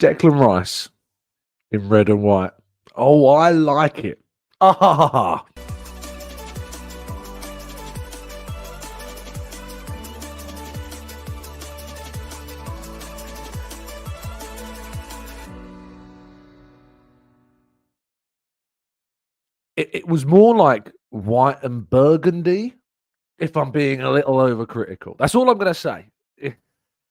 Declan Rice in red and white. Oh, I like it. Ah. It was more like white and burgundy, if I'm being a little overcritical. That's all I'm going to say.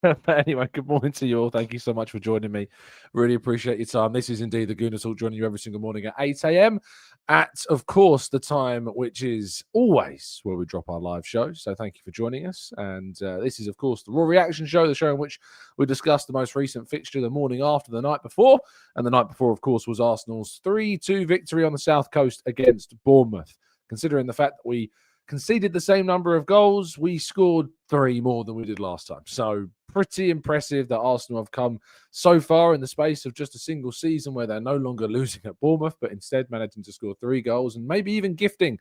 But anyway, good morning to you all. Thank you so much for joining me. Really appreciate your time. This is indeed the Gooner Talk, joining you every single morning at 8 a.m. at, of course, the time which is always where we drop our live show. So thank you for joining us. And this is, of course, the Raw Reaction Show, the show in which we discuss the most recent fixture the morning after the night before. And the night before, of course, was Arsenal's 3-2 victory on the South Coast against Bournemouth. Considering the fact that we conceded the same number of goals, we scored 3 more than we did last time. So pretty impressive that Arsenal have come so far in the space of just a single season, where they're no longer losing at Bournemouth, but instead managing to score 3 goals and maybe even gifting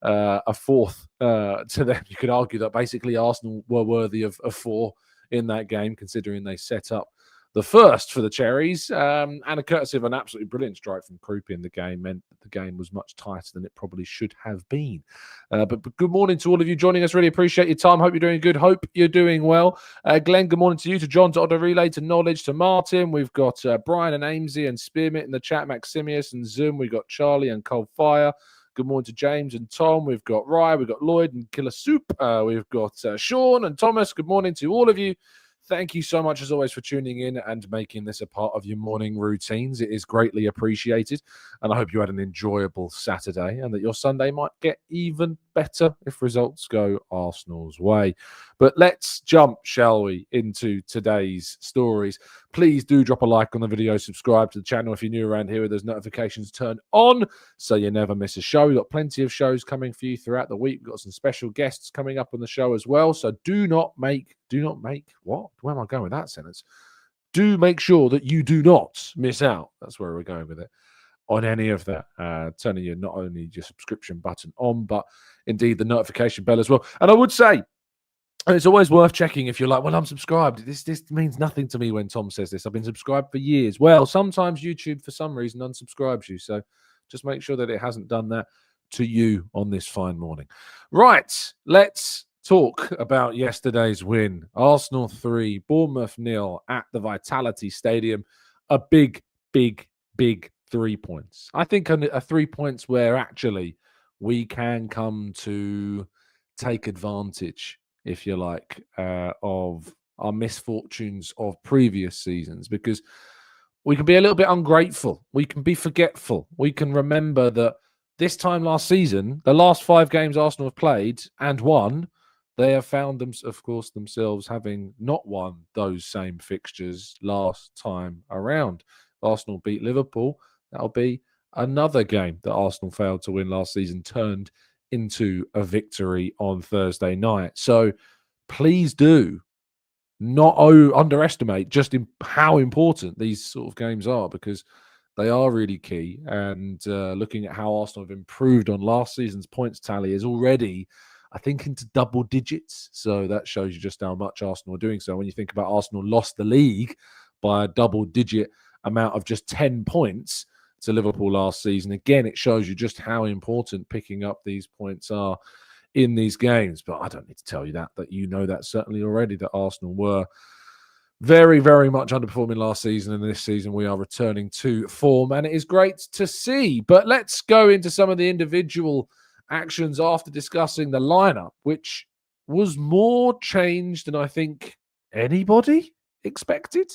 a fourth to them. You could argue that basically Arsenal were worthy of 4 in that game, considering they set up the first for the Cherries, and a courtesy of an absolutely brilliant strike from Krupi in the game meant that the game was much tighter than it probably should have been. But good morning to all of you joining us. Really appreciate your time. Hope you're doing good. Hope you're doing well. Glenn, good morning to you, to John, to Otto Relay, to Knowledge, to Martin. We've got Brian and Amesy and Spearmint in the chat, Maximius and Zoom. We've got Charlie and Cold Fire. Good morning to James and Tom. We've got Rye, we've got Lloyd and Killer Soup. We've got Sean and Thomas. Good morning to all of you. Thank you so much, as always, for tuning in and making this a part of your morning routines. It is greatly appreciated. And I hope you had an enjoyable Saturday and that your Sunday might get even better if results go Arsenal's way. But let's jump, shall we, into today's stories. Please do drop a like on the video, subscribe to the channel if you're new around here with those notifications turned on so you never miss a show. We've got plenty of shows coming for you throughout the week. We've got some special guests coming up on the show as well. So do not make what? Where am I going with that sentence? Do make sure that you do not miss out. That's where we're going with it. On any of that, turning your not only your subscription button on, but indeed the notification bell as well. And I would say, and it's always worth checking if you're like, well, I'm subscribed. This means nothing to me when Tom says this. I've been subscribed for years. Well, sometimes YouTube, for some reason, unsubscribes you. So just make sure that it hasn't done that to you on this fine morning. Right, let's talk about yesterday's win. Arsenal 3, Bournemouth 0 at the Vitality Stadium. A big 3 points. I think a 3 points where actually we can come to take advantage, if you like, of our misfortunes of previous seasons, because we can be a little bit ungrateful. We can be forgetful. We can remember that this time last season, the last 5 games Arsenal have played and won, they have found themselves having not won those same fixtures last time around. Arsenal beat Liverpool. That'll be another game that Arsenal failed to win last season, turned into a victory on Thursday night. So please do not underestimate just how important these sort of games are, because they are really key. And looking at how Arsenal have improved on last season's points tally is already, I think, into double digits. So that shows you just how much Arsenal are doing. So when you think about Arsenal lost the league by a double-digit amount of just 10 points to Liverpool last season, again, it shows you just how important picking up these points are in these games. But I don't need to tell you that you know that certainly already, that Arsenal were very, very much underperforming last season, and this season we are returning to form, and it is great to see. But let's go into some of the individual actions after discussing the lineup, which was more changed than I think anybody expected.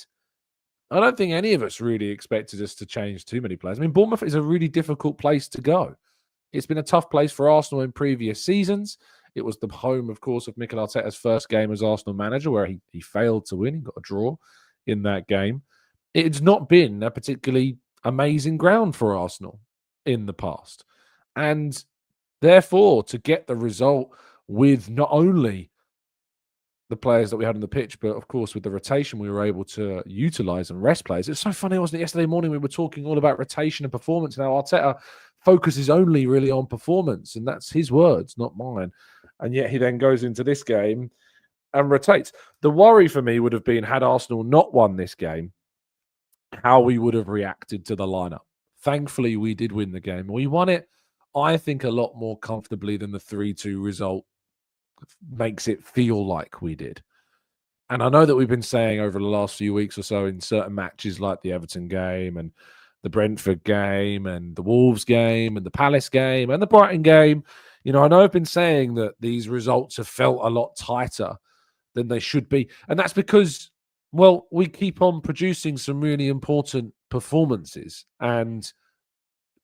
I don't think any of us really expected us to change too many players. I mean, Bournemouth is a really difficult place to go. It's been a tough place for Arsenal in previous seasons. It was the home, of course, of Mikel Arteta's first game as Arsenal manager, where he failed to win. He got a draw in that game. It's not been a particularly amazing ground for Arsenal in the past. And therefore, to get the result with not only the players that we had on the pitch, but of course with the rotation we were able to utilize and rest players. It's so funny, wasn't it? Yesterday morning we were talking all about rotation and performance. Now Arteta focuses only really on performance, and that's his words, not mine. And yet he then goes into this game and rotates. The worry for me would have been, had Arsenal not won this game, how we would have reacted to the lineup. Thankfully, we did win the game. We won it, I think, a lot more comfortably than the 3-2 result makes it feel like we did. And I know that we've been saying over the last few weeks or so in certain matches like the Everton game and the Brentford game and the Wolves game and the Palace game and the Brighton game, I know I've been saying that these results have felt a lot tighter than they should be. And that's because, well, we keep on producing some really important performances and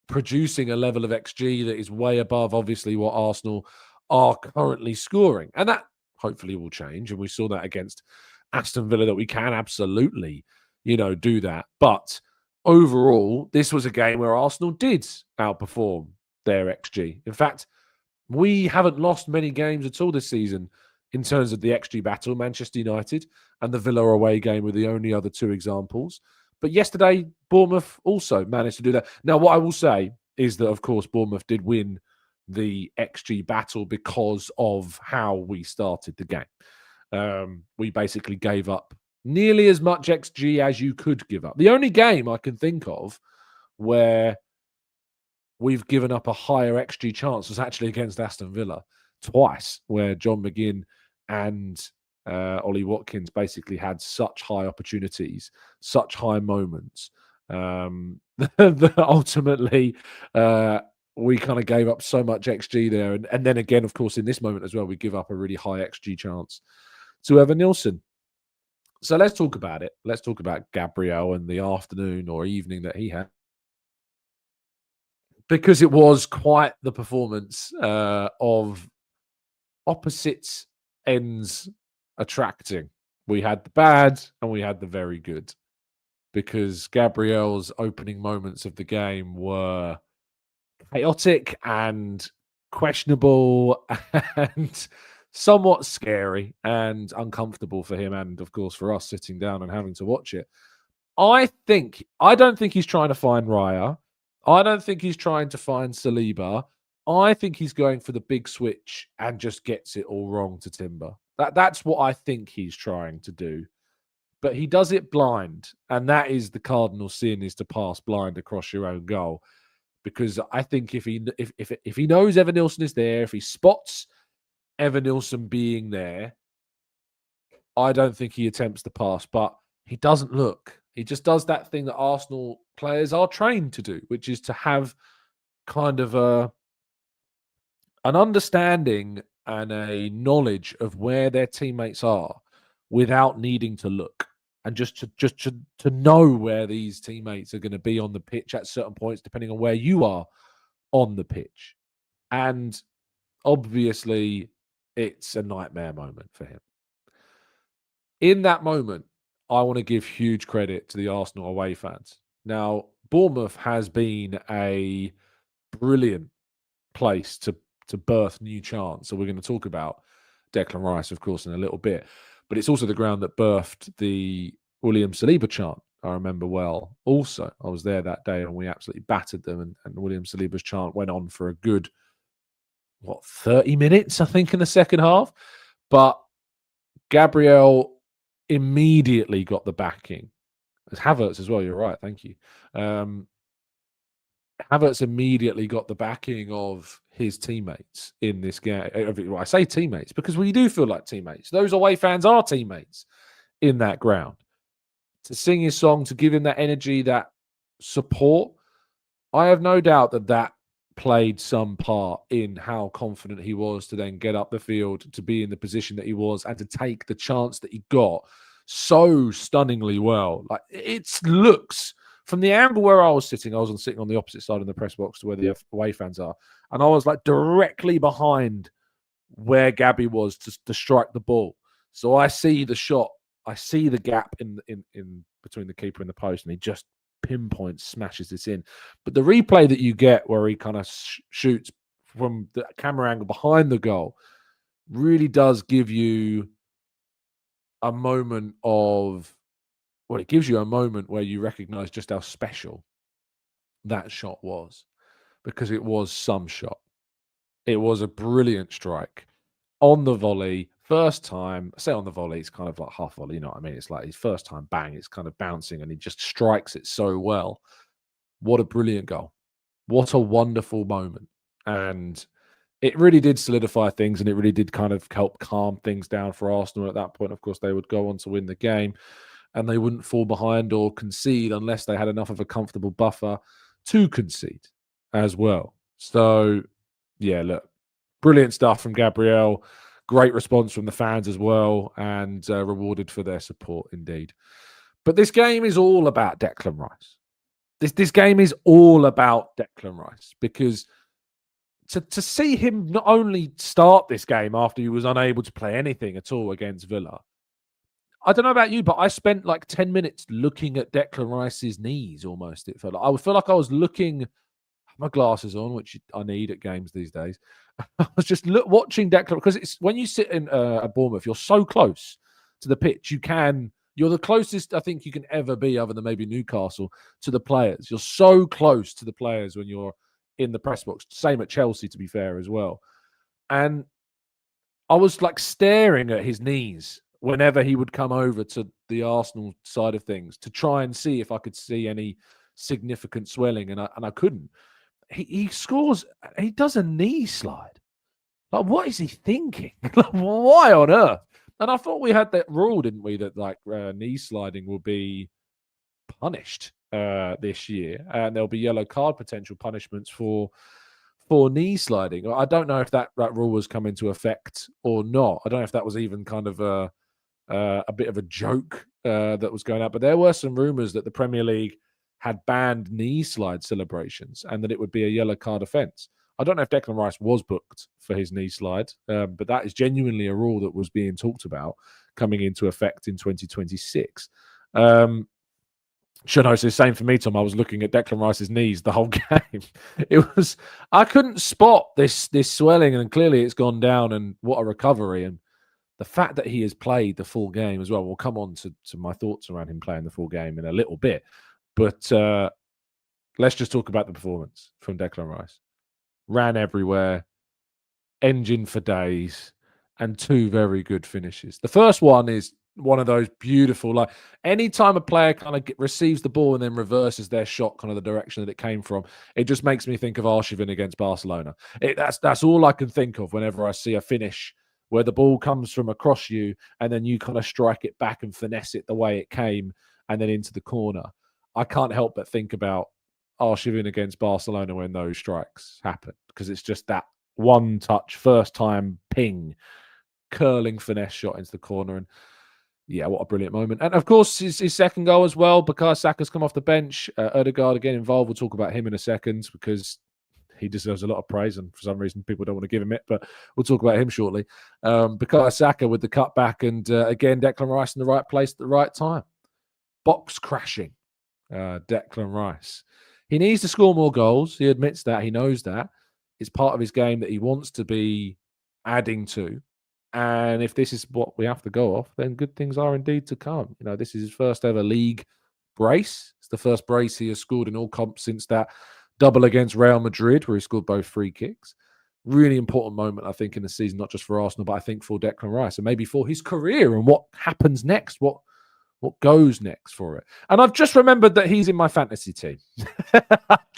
producing a level of XG that is way above, obviously, what Arsenal are currently scoring. And that hopefully will change. And we saw that against Aston Villa, that we can absolutely, do that. But overall, this was a game where Arsenal did outperform their XG. In fact, we haven't lost many games at all this season in terms of the XG battle. Manchester United and the Villa away game were the only other two examples. But yesterday, Bournemouth also managed to do that. Now, what I will say is that, of course, Bournemouth did win the XG battle because of how we started the game. We basically gave up nearly as much XG as you could give up. The only game I can think of where we've given up a higher XG chance was actually against Aston Villa twice, where John McGinn and Ollie Watkins basically had such high opportunities, such high moments, that ultimately we kind of gave up so much XG there. And then again, of course, in this moment as well, we give up a really high XG chance to Evanilson. So let's talk about it. Let's talk about Gabriel and the afternoon or evening that he had, because it was quite the performance of opposite ends attracting. We had the bad and we had the very good, because Gabriel's opening moments of the game were chaotic and questionable and somewhat scary and uncomfortable for him, and of course for us sitting down and having to watch it. I don't think he's trying to find Raya. I don't think he's trying to find Saliba. I think he's going for the big switch and just gets it all wrong to Timber. That's what I think he's trying to do. But he does it blind, and that is the cardinal sin, is to pass blind across your own goal. Because I think if he knows Evanilson is there, if he spots Evanilson being there, I don't think he attempts the pass, but he doesn't look. He just does that thing that Arsenal players are trained to do, which is to have kind of an understanding and a knowledge of where their teammates are without needing to look, and just to know where these teammates are going to be on the pitch at certain points, depending on where you are on the pitch. And obviously, it's a nightmare moment for him. In that moment, I want to give huge credit to the Arsenal away fans. Now, Bournemouth has been a brilliant place to birth new chants. So we're going to talk about Declan Rice, of course, in a little bit. But it's also the ground that birthed the William Saliba chant, I remember well. Also, I was there that day and we absolutely battered them. And William Saliba's chant went on for a good, 30 minutes, I think, in the second half. But Gabriel immediately got the backing. As Havertz as well, you're right, thank you. Havertz immediately got the backing of his teammates in this game. I say teammates because we do feel like teammates. Those away fans are teammates in that ground. To sing his song, to give him that energy, that support, I have no doubt that played some part in how confident he was to then get up the field, to be in the position that he was, and to take the chance that he got so stunningly well. Like, it looks, from the angle where I was sitting on the opposite side of the press box to where the away fans are, and I was like directly behind where Gabby was to strike the ball. So I see the shot, I see the gap in between the keeper and the post, and he just pinpoints, smashes this in. But the replay that you get where he kind of shoots from the camera angle behind the goal really does give you a moment of, it gives you a moment where you recognize just how special that shot was, because it was some shot. It was a brilliant strike. on the volley, first time. I say on the volley, it's kind of like half volley, you know what I mean? It's like his first time, bang, it's kind of bouncing and he just strikes it so well. What a brilliant goal. What a wonderful moment. And it really did solidify things and it really did kind of help calm things down for Arsenal at that point. Of course, they would go on to win the game and they wouldn't fall behind or concede unless they had enough of a comfortable buffer to concede as well. So, yeah, look, brilliant stuff from Gabriel. Great response from the fans as well, and rewarded for their support indeed. But this game is all about Declan Rice. This game is all about Declan Rice because to see him not only start this game after he was unable to play anything at all against Villa. I don't know about you, but I spent like 10 minutes looking at Declan Rice's knees almost. It felt like I feel like I was looking, my glasses on, which I need at games these days. I was just watching Declan because it's when you sit in at Bournemouth, you're so close to the pitch. You're the closest I think you can ever be, other than maybe Newcastle, to the players. You're so close to the players when you're in the press box. Same at Chelsea, to be fair, as well. And I was like staring at his knees whenever he would come over to the Arsenal side of things to try and see if I could see any significant swelling, and I couldn't. He scores. He does a knee slide. Like, what is he thinking? Like, why on earth? And I thought we had that rule, didn't we? That like knee sliding will be punished this year, and there'll be yellow card potential punishments for knee sliding. I don't know if that rule has come into effect or not. I don't know if that was even kind of a bit of a joke that was going out. But there were some rumours that the Premier League had banned knee slide celebrations and that it would be a yellow card offence. I don't know if Declan Rice was booked for his knee slide, but that is genuinely a rule that was being talked about coming into effect in 2026. Should I say the same for me, Tom? I was looking at Declan Rice's knees the whole game. I couldn't spot this swelling, and clearly it's gone down, and what a recovery. And the fact that he has played the full game as well. We'll come on to my thoughts around him playing the full game in a little bit. But let's just talk about the performance from Declan Rice. Ran everywhere, engine for days, and two very good finishes. The first one is one of those beautiful, like anytime a player kind of receives the ball and then reverses their shot kind of the direction that it came from, it just makes me think of Arshavin against Barcelona. That's all I can think of whenever I see a finish where the ball comes from across you and then you kind of strike it back and finesse it the way it came and then into the corner. I can't help but think about Arshavin against Barcelona when those strikes happen, because it's just that one touch, first time ping, curling finesse shot into the corner. And yeah, what a brilliant moment. And of course, his second goal as well, because Saka's come off the bench. Ødegaard again involved. We'll talk about him in a second because he deserves a lot of praise, and for some reason people don't want to give him it, but we'll talk about him shortly. Because Saka with the cutback, and again, Declan Rice in the right place at the right time. Box crashing, Declan Rice. He needs to score more goals. He admits that. He knows that. It's part of his game that he wants to be adding to. And if this is what we have to go off, then good things are indeed to come. You know, this is his first ever league brace. It's the first brace he has scored in all comps since that double against Real Madrid, where he scored both free kicks. Really important moment, I think, in the season, not just for Arsenal, but I think for Declan Rice and maybe for his career and what happens next, what goes next for it. And I've just remembered that he's in my fantasy team.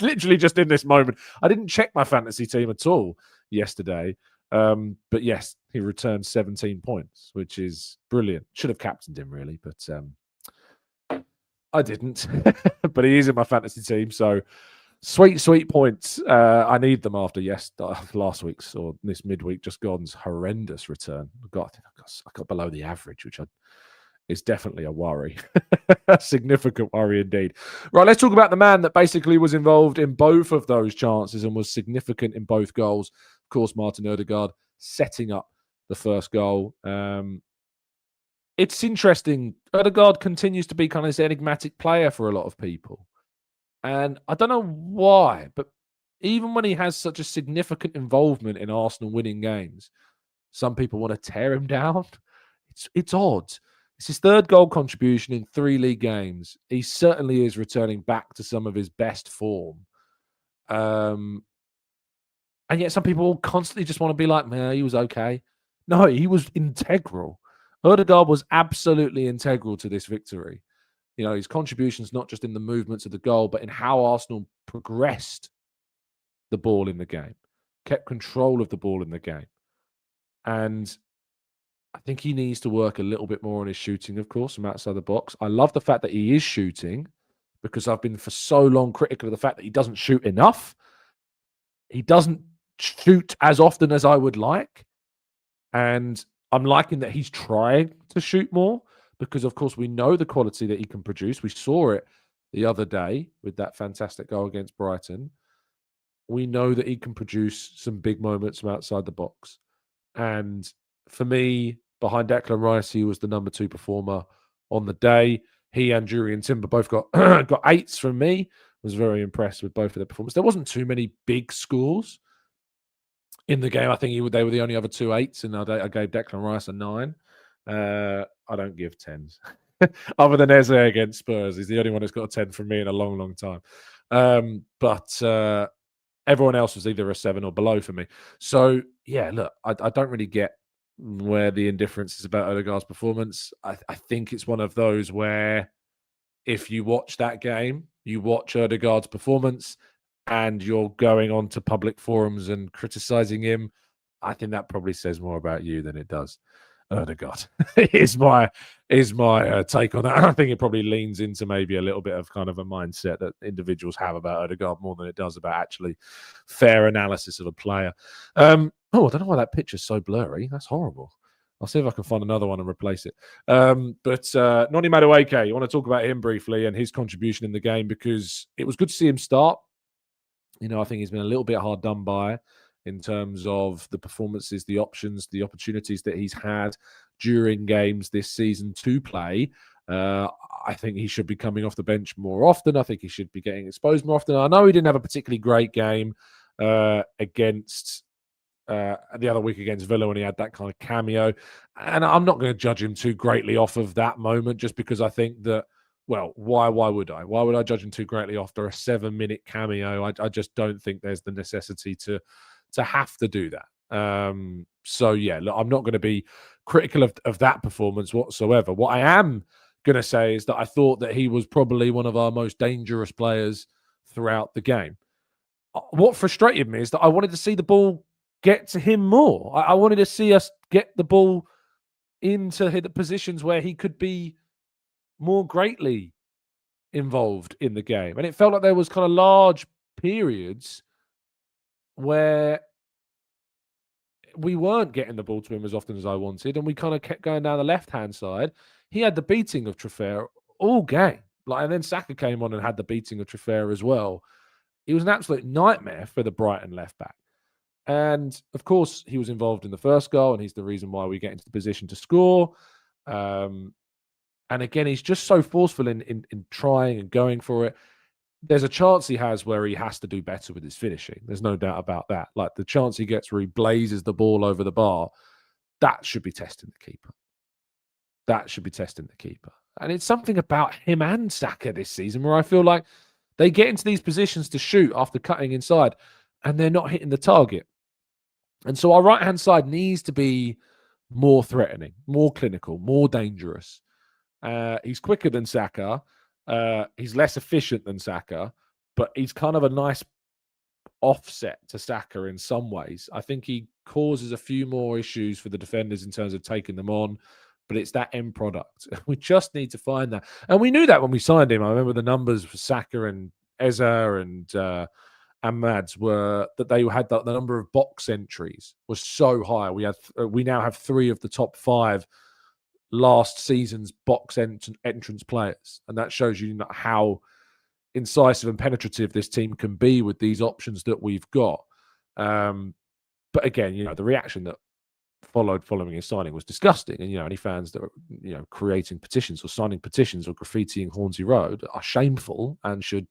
Literally just in this moment. I didn't check my fantasy team at all yesterday. But yes, he returned 17 points, which is brilliant. Should have captained him, really, but I didn't. But he is in my fantasy team, so sweet points. I need them after last week's or this midweek just gone's horrendous return. I got below the average, which is definitely a worry. A significant worry indeed. Right, let's talk about the man that basically was involved in both of those chances and was significant in both goals. Of course, Martin Ødegaard setting up the first goal. It's interesting. Ødegaard continues to be kind of this enigmatic player for a lot of people. And I don't know why, but even when he has such a significant involvement in Arsenal winning games, some people want to tear him down. It's odd. It's his third goal contribution in 3 league games. He certainly is returning back to some of his best form. And yet some people constantly just want to be like, man, he was okay. No, he was integral. Ødegaard was absolutely integral to this victory. You know, his contributions not just in the movements of the goal, but in how Arsenal progressed the ball in the game, kept control of the ball in the game. And I think he needs to work a little bit more on his shooting, of course, from outside the box. I love the fact that he is shooting, because I've been for so long critical of the fact that he doesn't shoot enough. He doesn't shoot as often as I would like. And I'm liking that he's trying to shoot more, because, of course, we know the quality that he can produce. We saw it the other day with that fantastic goal against Brighton. We know that he can produce some big moments from outside the box. And for me, behind Declan Rice, he was the number 2 performer on the day. He and Julian Timber both got got 8s from me. Was very impressed with both of their performances. There wasn't too many big scores in the game. I think they were the only other 2 8s, and I gave Declan Rice a 9. I don't give 10s. Other than Eze against Spurs. He's the only one that's got a 10 from me in a long, long time. But everyone else was either a 7 or below for me. So, yeah, look, I don't really get where the indifference is about Ødegaard's performance. I think it's one of those where if you watch that game, you watch Ødegaard's performance, and you're going on to public forums and criticizing him, I think that probably says more about you than it does Ødegaard. is my take on that. I think it probably leans into maybe a little bit of kind of a mindset that individuals have about Ødegaard more than it does about actually fair analysis of a player. I don't know why that picture's so blurry. That's horrible. I'll see if I can find another one and replace it. But Noni Madueke, you want to talk about him briefly and his contribution in the game, because it was good to see him start. You know, I think he's been a little bit hard done by in terms of the performances, the options, the opportunities that he's had during games this season to play. I think he should be coming off the bench more often. I think he should be getting exposed more often. I know he didn't have a particularly great game against the other week against Villa when he had that kind of cameo. And I'm not going to judge him too greatly off of that moment, just because I think that, well, why would I? Why would I judge him too greatly after a 7-minute cameo? I just don't think there's the necessity to have to do that. So, yeah, look, I'm not going to be critical of that performance whatsoever. What I am going to say is that I thought that he was probably one of our most dangerous players throughout the game. What frustrated me is that I wanted to see the ball get to him more. I wanted to see us get the ball into the positions where he could be more greatly involved in the game. And it felt like there was kind of large periods where we weren't getting the ball to him as often as I wanted, and we kind of kept going down the left-hand side. He had the beating of Trippier all game. And then Saka came on and had the beating of Trippier as well. It was an absolute nightmare for the Brighton left-back. And, of course, he was involved in the first goal, and he's the reason why we get into the position to score. And again, he's just so forceful in trying and going for it. There's a chance he has where he has to do better with his finishing. There's no doubt about that. Like the chance he gets where he blazes the ball over the bar, that should be testing the keeper. That should be testing the keeper. And it's something about him and Saka this season where I feel like they get into these positions to shoot after cutting inside and they're not hitting the target. And so our right-hand side needs to be more threatening, more clinical, more dangerous. He's quicker than Saka. He's less efficient than Saka, but he's kind of a nice offset to Saka in some ways. I think he causes a few more issues for the defenders in terms of taking them on, but it's that end product. We just need to find that. And we knew that when we signed him. I remember the numbers for Saka and Eze and Mads were that they had the number of box entries was so high. We now have 3 of the top 5 last season's box entrance players, and that shows you how incisive and penetrative this team can be with these options that we've got. But again, the reaction that following his signing was disgusting, and any fans that are creating petitions or signing petitions or graffitiing Hornsey Road are shameful and should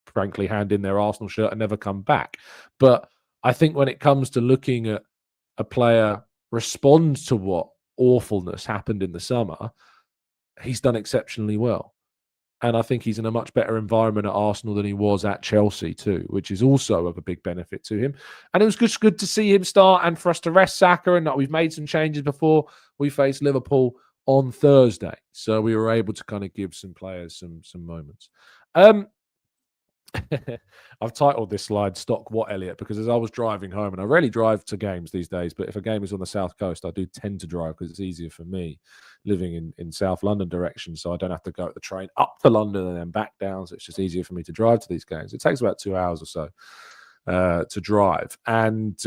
frankly hand in their Arsenal shirt and never come back. But I think when it comes to looking at a player respond to what awfulness happened in the summer, he's done exceptionally well. And I think he's in a much better environment at Arsenal than he was at Chelsea too, which is also of a big benefit to him. And it was just good to see him start and for us to rest Saka. And we've made some changes before we faced Liverpool on Thursday. So we were able to kind of give some players some moments. I've titled this slide "Stock What Elliot" because as I was driving home, and I rarely drive to games these days, but if a game is on the south coast, I do tend to drive because it's easier for me living in South London direction, so I don't have to go at the train up to London and then back down. So it's just easier for me to drive to these games. It takes about 2 hours or so to drive, and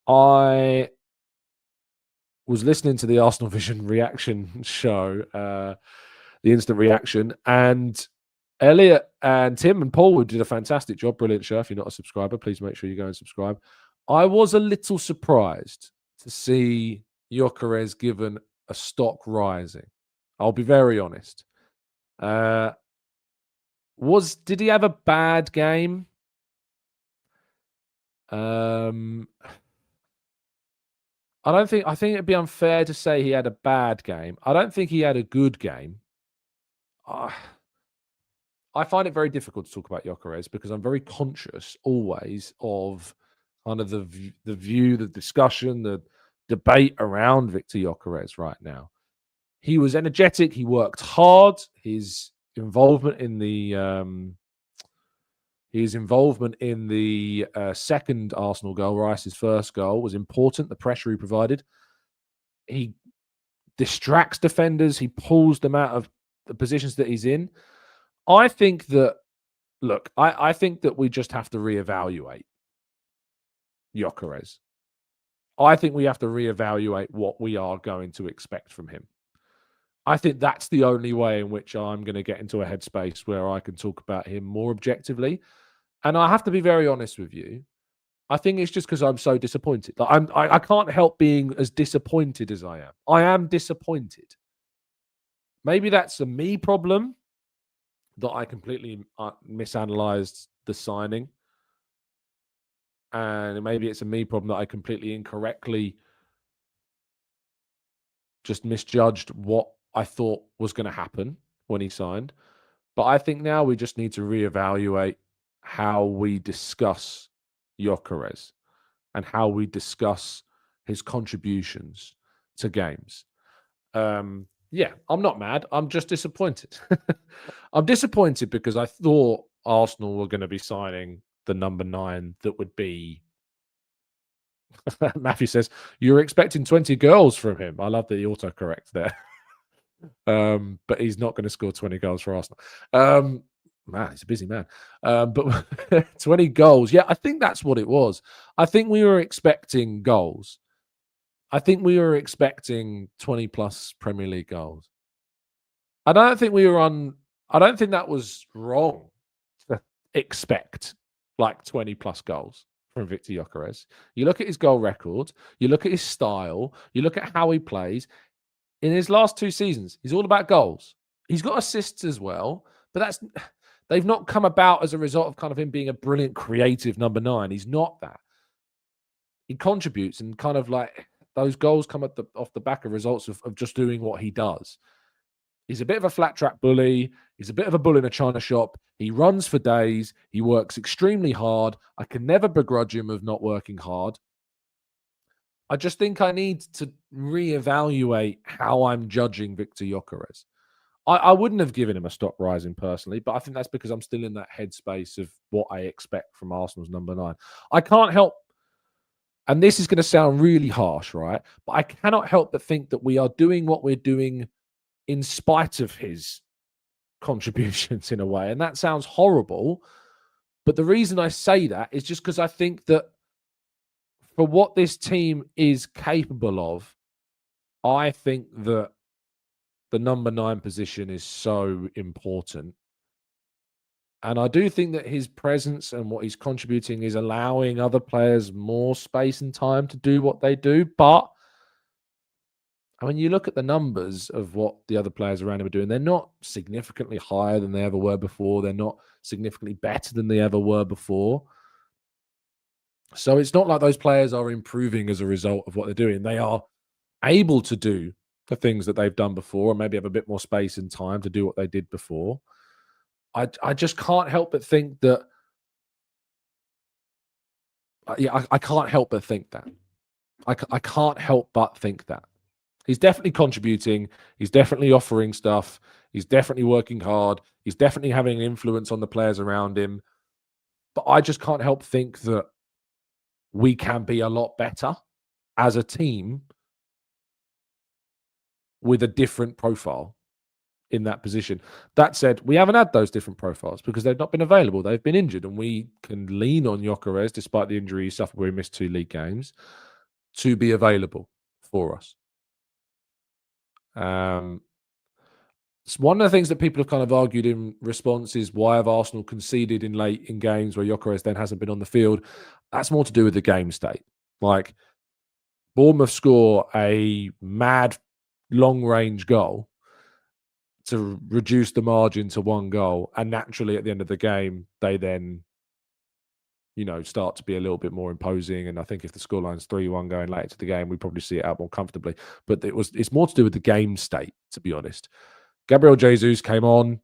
I was listening to the Arsenal Vision reaction show, the instant reaction, and Elliot and Tim and Paul did a fantastic job. Brilliant show. If you're not a subscriber, please make sure you go and subscribe. I was a little surprised to see Gyokeres given a stock rising. I'll be very honest. Did he have a bad game? I think it'd be unfair to say he had a bad game. I don't think he had a good game. I find it very difficult to talk about Gyokeres because I'm very conscious always of kind of the view, the discussion, the debate around Viktor Gyokeres right now. He was energetic. He worked hard. His involvement in the second Arsenal goal, Rice's first goal, was important. The pressure he provided. He distracts defenders. He pulls them out of the positions that he's in. I think that, look, I think that we just have to reevaluate Gyokeres. I think we have to reevaluate what we are going to expect from him. I think that's the only way in which I'm going to get into a headspace where I can talk about him more objectively. And I have to be very honest with you. I think it's just because I'm so disappointed. Like I can't help being as disappointed as I am. I am disappointed. Maybe that's a me problem, that I completely misanalyzed the signing. And maybe it's a me problem that I completely incorrectly just misjudged what I thought was going to happen when he signed. But I think now we just need to reevaluate how we discuss Gyokeres and how we discuss his contributions to games. Yeah, I'm not mad. I'm just disappointed. I'm disappointed because I thought Arsenal were going to be signing the number 9 that would be... Matthew says, you're expecting 20 goals from him. I love the autocorrect there. But he's not going to score 20 goals for Arsenal. Man, he's a busy man. But 20 goals. Yeah, I think that's what it was. I think we were expecting goals. I think we were expecting 20 plus Premier League goals. I don't think that was wrong to expect like 20 plus goals from Viktor Gyokeres. You look at his goal record, you look at his style, you look at how he plays. In his last 2 seasons, he's all about goals. He's got assists as well, but they've not come about as a result of kind of him being a brilliant creative number 9. He's not that. He contributes, and kind of like those goals come off the back of results of just doing what he does. He's a bit of a flat track bully. He's a bit of a bull in a china shop. He runs for days. He works extremely hard. I can never begrudge him of not working hard. I just think I need to reevaluate how I'm judging Viktor Gyokeres. I wouldn't have given him a stock rising personally, but I think that's because I'm still in that headspace of what I expect from Arsenal's number 9. I can't help, and this is going to sound really harsh, right? But I cannot help but think that we are doing what we're doing in spite of his contributions in a way. And that sounds horrible. But the reason I say that is just because I think that for what this team is capable of, I think that the number 9 position is so important. And I do think that his presence and what he's contributing is allowing other players more space and time to do what they do. But I mean, you look at the numbers of what the other players around him are doing, they're not significantly higher than they ever were before. They're not significantly better than they ever were before. So it's not like those players are improving as a result of what they're doing. They are able to do the things that they've done before and maybe have a bit more space and time to do what they did before. I just can't help but think that. I can't help but think that. I can't help but think that. He's definitely contributing. He's definitely offering stuff. He's definitely working hard. He's definitely having an influence on the players around him. But I just can't help think that we can be a lot better as a team with a different profile in that position. That said, we haven't had those different profiles because they've not been available. They've been injured, and we can lean on Gyokeres, despite the injury he suffered where he missed 2 league games, to be available for us. It's one of the things that people have kind of argued in response is, why have Arsenal conceded in late in games where Gyokeres then hasn't been on the field? That's more to do with the game state. Like, Bournemouth score a mad long-range goal to reduce the margin to 1 goal, and naturally at the end of the game, they then, start to be a little bit more imposing. And I think if the scoreline's 3-1 going late into the game, we probably see it out more comfortably. But it's more to do with the game state, to be honest. Gabriel Jesus came on.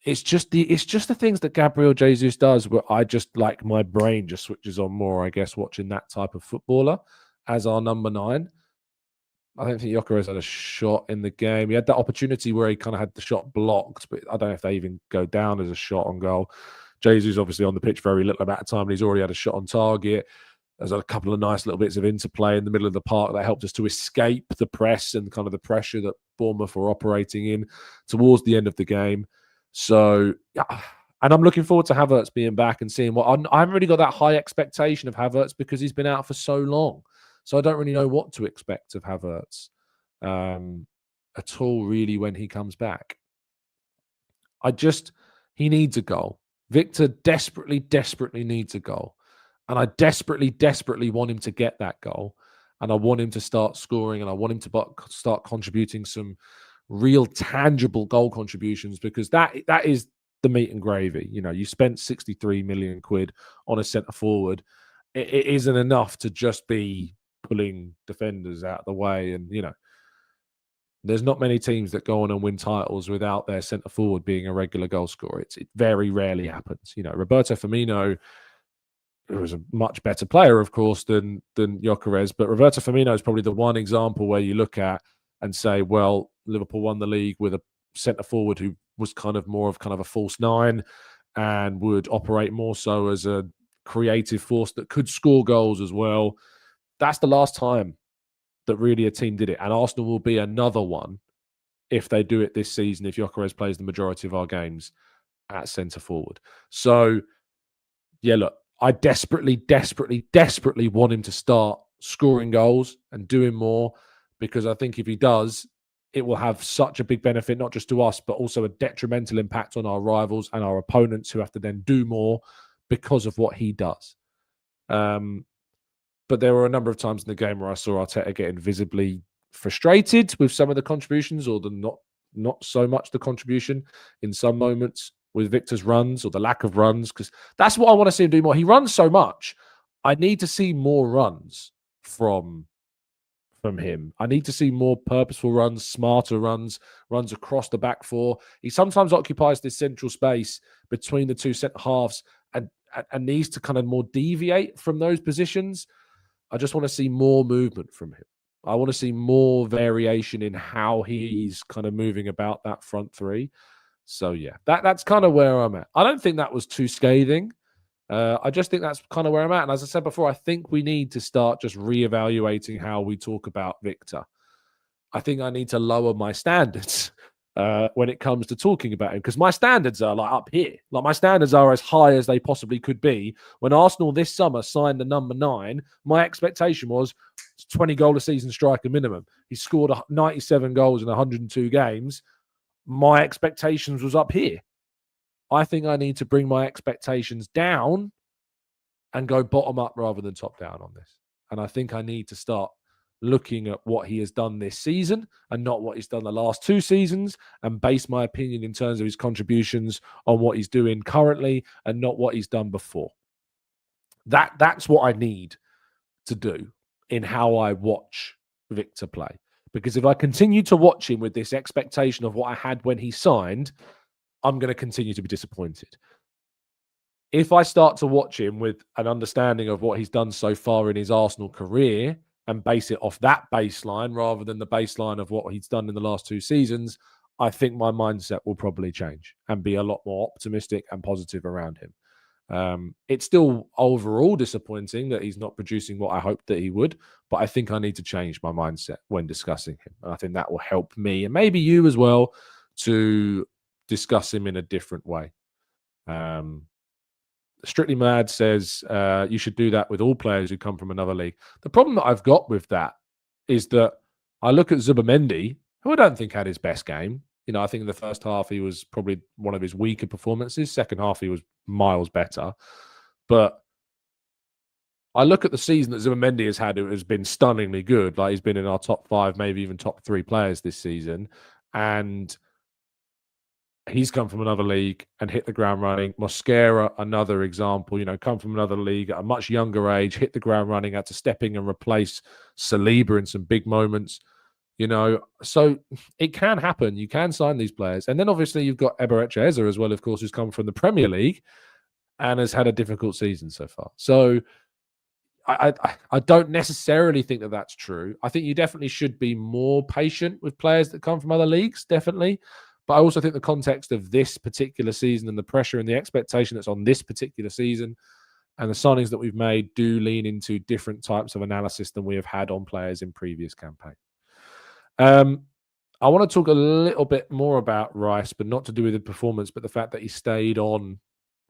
It's just the things that Gabriel Jesus does where I just, like, my brain just switches on more, I guess, watching that type of footballer as our number 9. I don't think Gyokeres had a shot in the game. He had that opportunity where he kind of had the shot blocked, but I don't know if they even go down as a shot on goal. Jesus obviously on the pitch very little amount of time, and he's already had a shot on target. There's a couple of nice little bits of interplay in the middle of the park that helped us to escape the press and kind of the pressure that Bournemouth were operating in towards the end of the game. So, yeah. And I'm looking forward to Havertz being back and seeing what I haven't really got that high expectation of Havertz because he's been out for so long. So I don't really know what to expect of Havertz at all, really, when he comes back. He needs a goal. Victor desperately, desperately needs a goal. And I desperately, desperately want him to get that goal. And I want him to start scoring, and I want him to start contributing some real tangible goal contributions, because that is the meat and gravy. You spent 63 million quid on a centre forward. It isn't enough to just be pulling defenders out of the way. And, there's not many teams that go on and win titles without their centre forward being a regular goal scorer. It very rarely happens. Roberto Firmino, who was a much better player, of course, than Gyokeres, but Roberto Firmino is probably the one example where you look at and say, well, Liverpool won the league with a centre forward who was kind of a false 9 and would operate more so as a creative force that could score goals as well. That's the last time that really a team did it. And Arsenal will be another one if they do it this season, if Gyokeres plays the majority of our games at centre forward. So, yeah, look, I desperately, desperately, desperately want him to start scoring goals and doing more, because I think if he does, it will have such a big benefit, not just to us, but also a detrimental impact on our rivals and our opponents, who have to then do more because of what he does. But there were a number of times in the game where I saw Arteta getting visibly frustrated with some of the contributions, or the not so much the contribution in some moments with Victor's runs, or the lack of runs, because that's what I want to see him do more. He runs so much. I need to see more runs from him. I need to see more purposeful runs, smarter runs across the back 4. He sometimes occupies this central space between the 2 centre halves and needs to kind of more deviate from those positions. I just want to see more movement from him. I want to see more variation in how he's kind of moving about that front 3. So, yeah, that's kind of where I'm at. I don't think that was too scathing. I just think that's kind of where I'm at. And as I said before, I think we need to start just reevaluating how we talk about Victor. I think I need to lower my standards when it comes to talking about him, because my standards are like up here. Like, my standards are as high as they possibly could be. When Arsenal this summer signed the number 9, my expectation was 20 goal a season striker minimum. He scored 97 goals in 102 games. My expectations was up here. I think I need to bring my expectations down and go bottom up rather than top down on this. And I think I need to start looking at what he has done this season and not what he's done the last 2 seasons, and base my opinion in terms of his contributions on what he's doing currently and not what he's done before. That's what I need to do in how I watch Victor play. Because if I continue to watch him with this expectation of what I had when he signed, I'm going to continue to be disappointed. If I start to watch him with an understanding of what he's done so far in his Arsenal career and base it off that baseline rather than the baseline of what he's done in the last 2 seasons, I think my mindset will probably change and be a lot more optimistic and positive around him. It's still overall disappointing that he's not producing what I hoped that he would, but I think I need to change my mindset when discussing him. And I think that will help me and maybe you as well to discuss him in a different way. Strictly Mad says you should do that with all players who come from another league. The problem that I've got with that is that I look at Zubimendi, who I don't think had his best game. I think in the first half, he was probably one of his weaker performances. Second half, he was miles better. But I look at the season that Zubimendi has had, it has been stunningly good. Like, he's been in our top 5, maybe even top 3 players this season. And he's come from another league and hit the ground running. Mosquera, another example, come from another league at a much younger age, hit the ground running, had to step in and replace Saliba in some big moments. So it can happen. You can sign these players. And then obviously you've got Eberechi Eze as well, of course, who's come from the Premier League and has had a difficult season so far. So I don't necessarily think that that's true. I think you definitely should be more patient with players that come from other leagues, definitely. But I also think the context of this particular season and the pressure and the expectation that's on this particular season and the signings that we've made do lean into different types of analysis than we have had on players in previous campaigns. I want to talk a little bit more about Rice, but not to do with the performance, but the fact that he stayed on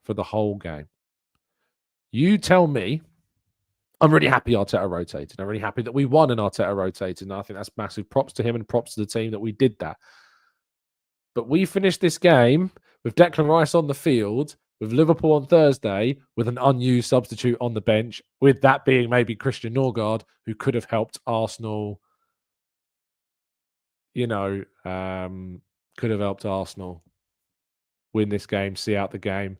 for the whole game. You tell me. I'm really happy Arteta rotated. I'm really happy that we won and Arteta rotated. And I think that's massive props to him and props to the team that we did that. But we finished this game with Declan Rice on the field, with Liverpool on Thursday, with an unused substitute on the bench, with that being maybe Christian Ødegaard, who could have helped Arsenal, could have helped Arsenal win this game, see out the game.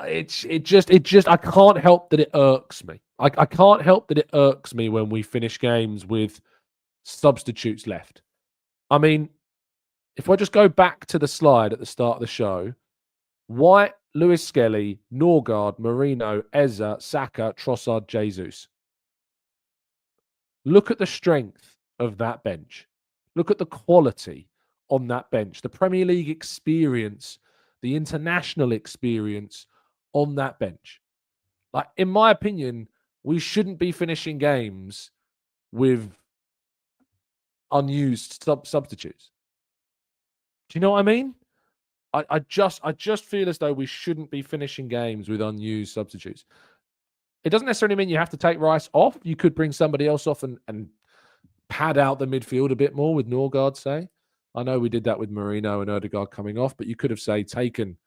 It just I can't help that it irks me. I can't help that it irks me when we finish games with substitutes left. I mean, if I just go back to the slide at the start of the show, White, Lewis Skelly, Ødegaard, Merino, Eze, Saka, Trossard, Jesus. Look at the strength of that bench. Look at the quality on that bench. The Premier League experience, the international experience on that bench. Like, in my opinion, we shouldn't be finishing games with unused substitutes. Do you know what I mean? I just feel as though we shouldn't be finishing games with unused substitutes. It doesn't necessarily mean you have to take Rice off. You could bring somebody else off and pad out the midfield a bit more with Ødegaard, say. I know we did that with Merino and Ødegaard coming off, but you could have, say, taken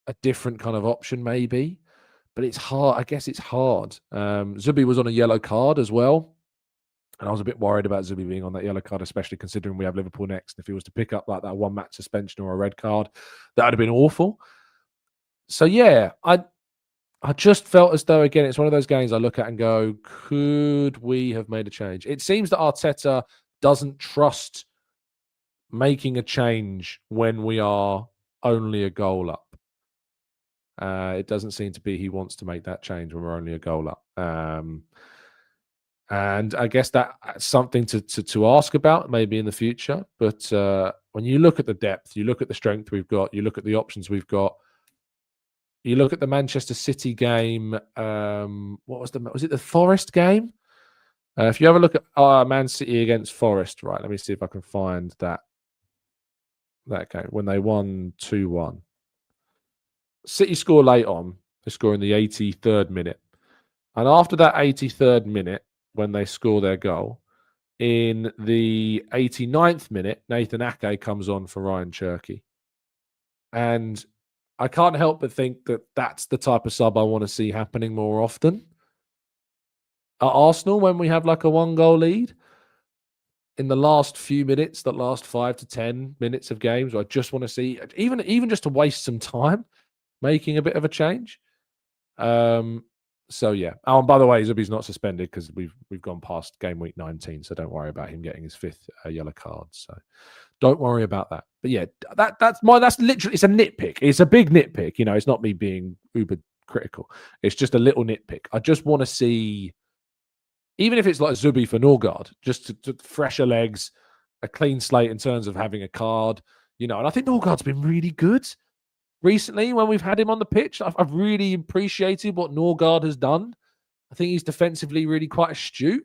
a different kind of option maybe. But it's hard. I guess it's hard. Zubi was on a yellow card as well. And I was a bit worried about Zubi being on that yellow card, especially considering we have Liverpool next. If he was to pick up like that 1-match suspension or a red card, that would have been awful. So, yeah, I just felt as though, again, it's one of those games I look at and go, could we have made a change? It seems that Arteta doesn't trust making a change when we are only a goal up. It doesn't seem to be he wants to make that change when we're only a goal up. And I guess that's something to ask about maybe in the future. But when you look at the depth, you look at the strength we've got, you look at the options we've got, you look at the Manchester City game. Was it the Forest game? If you have a look at Man City against Forest, right? Let me see if I can find that game when they won 2-1. City score late on. They score in the 83rd minute. And after that 83rd minute, when they score their goal, in the 89th minute, Nathan Ake comes on for Ryan Cherky. And I can't help but think that that's the type of sub I want to see happening more often. At Arsenal, when we have like a 1-goal lead, in the last few minutes, the last 5 to 10 minutes of games, I just want to see, even just to waste some time, making a bit of a change. So yeah. Oh, and by the way, Zubi's not suspended because we've gone past game week 19, so don't worry about him getting his 5th yellow card. So don't worry about that. But yeah, that's literally, it's a nitpick. It's a big nitpick. You know, it's not me being uber critical. It's just a little nitpick. I just want to see, even if it's like Zubi for Norgard, just to fresher legs, a clean slate in terms of having a card. You know, and I think Norgard's been really good recently when we've had him on the pitch. I've really appreciated what Norgard has done. I think he's defensively really quite astute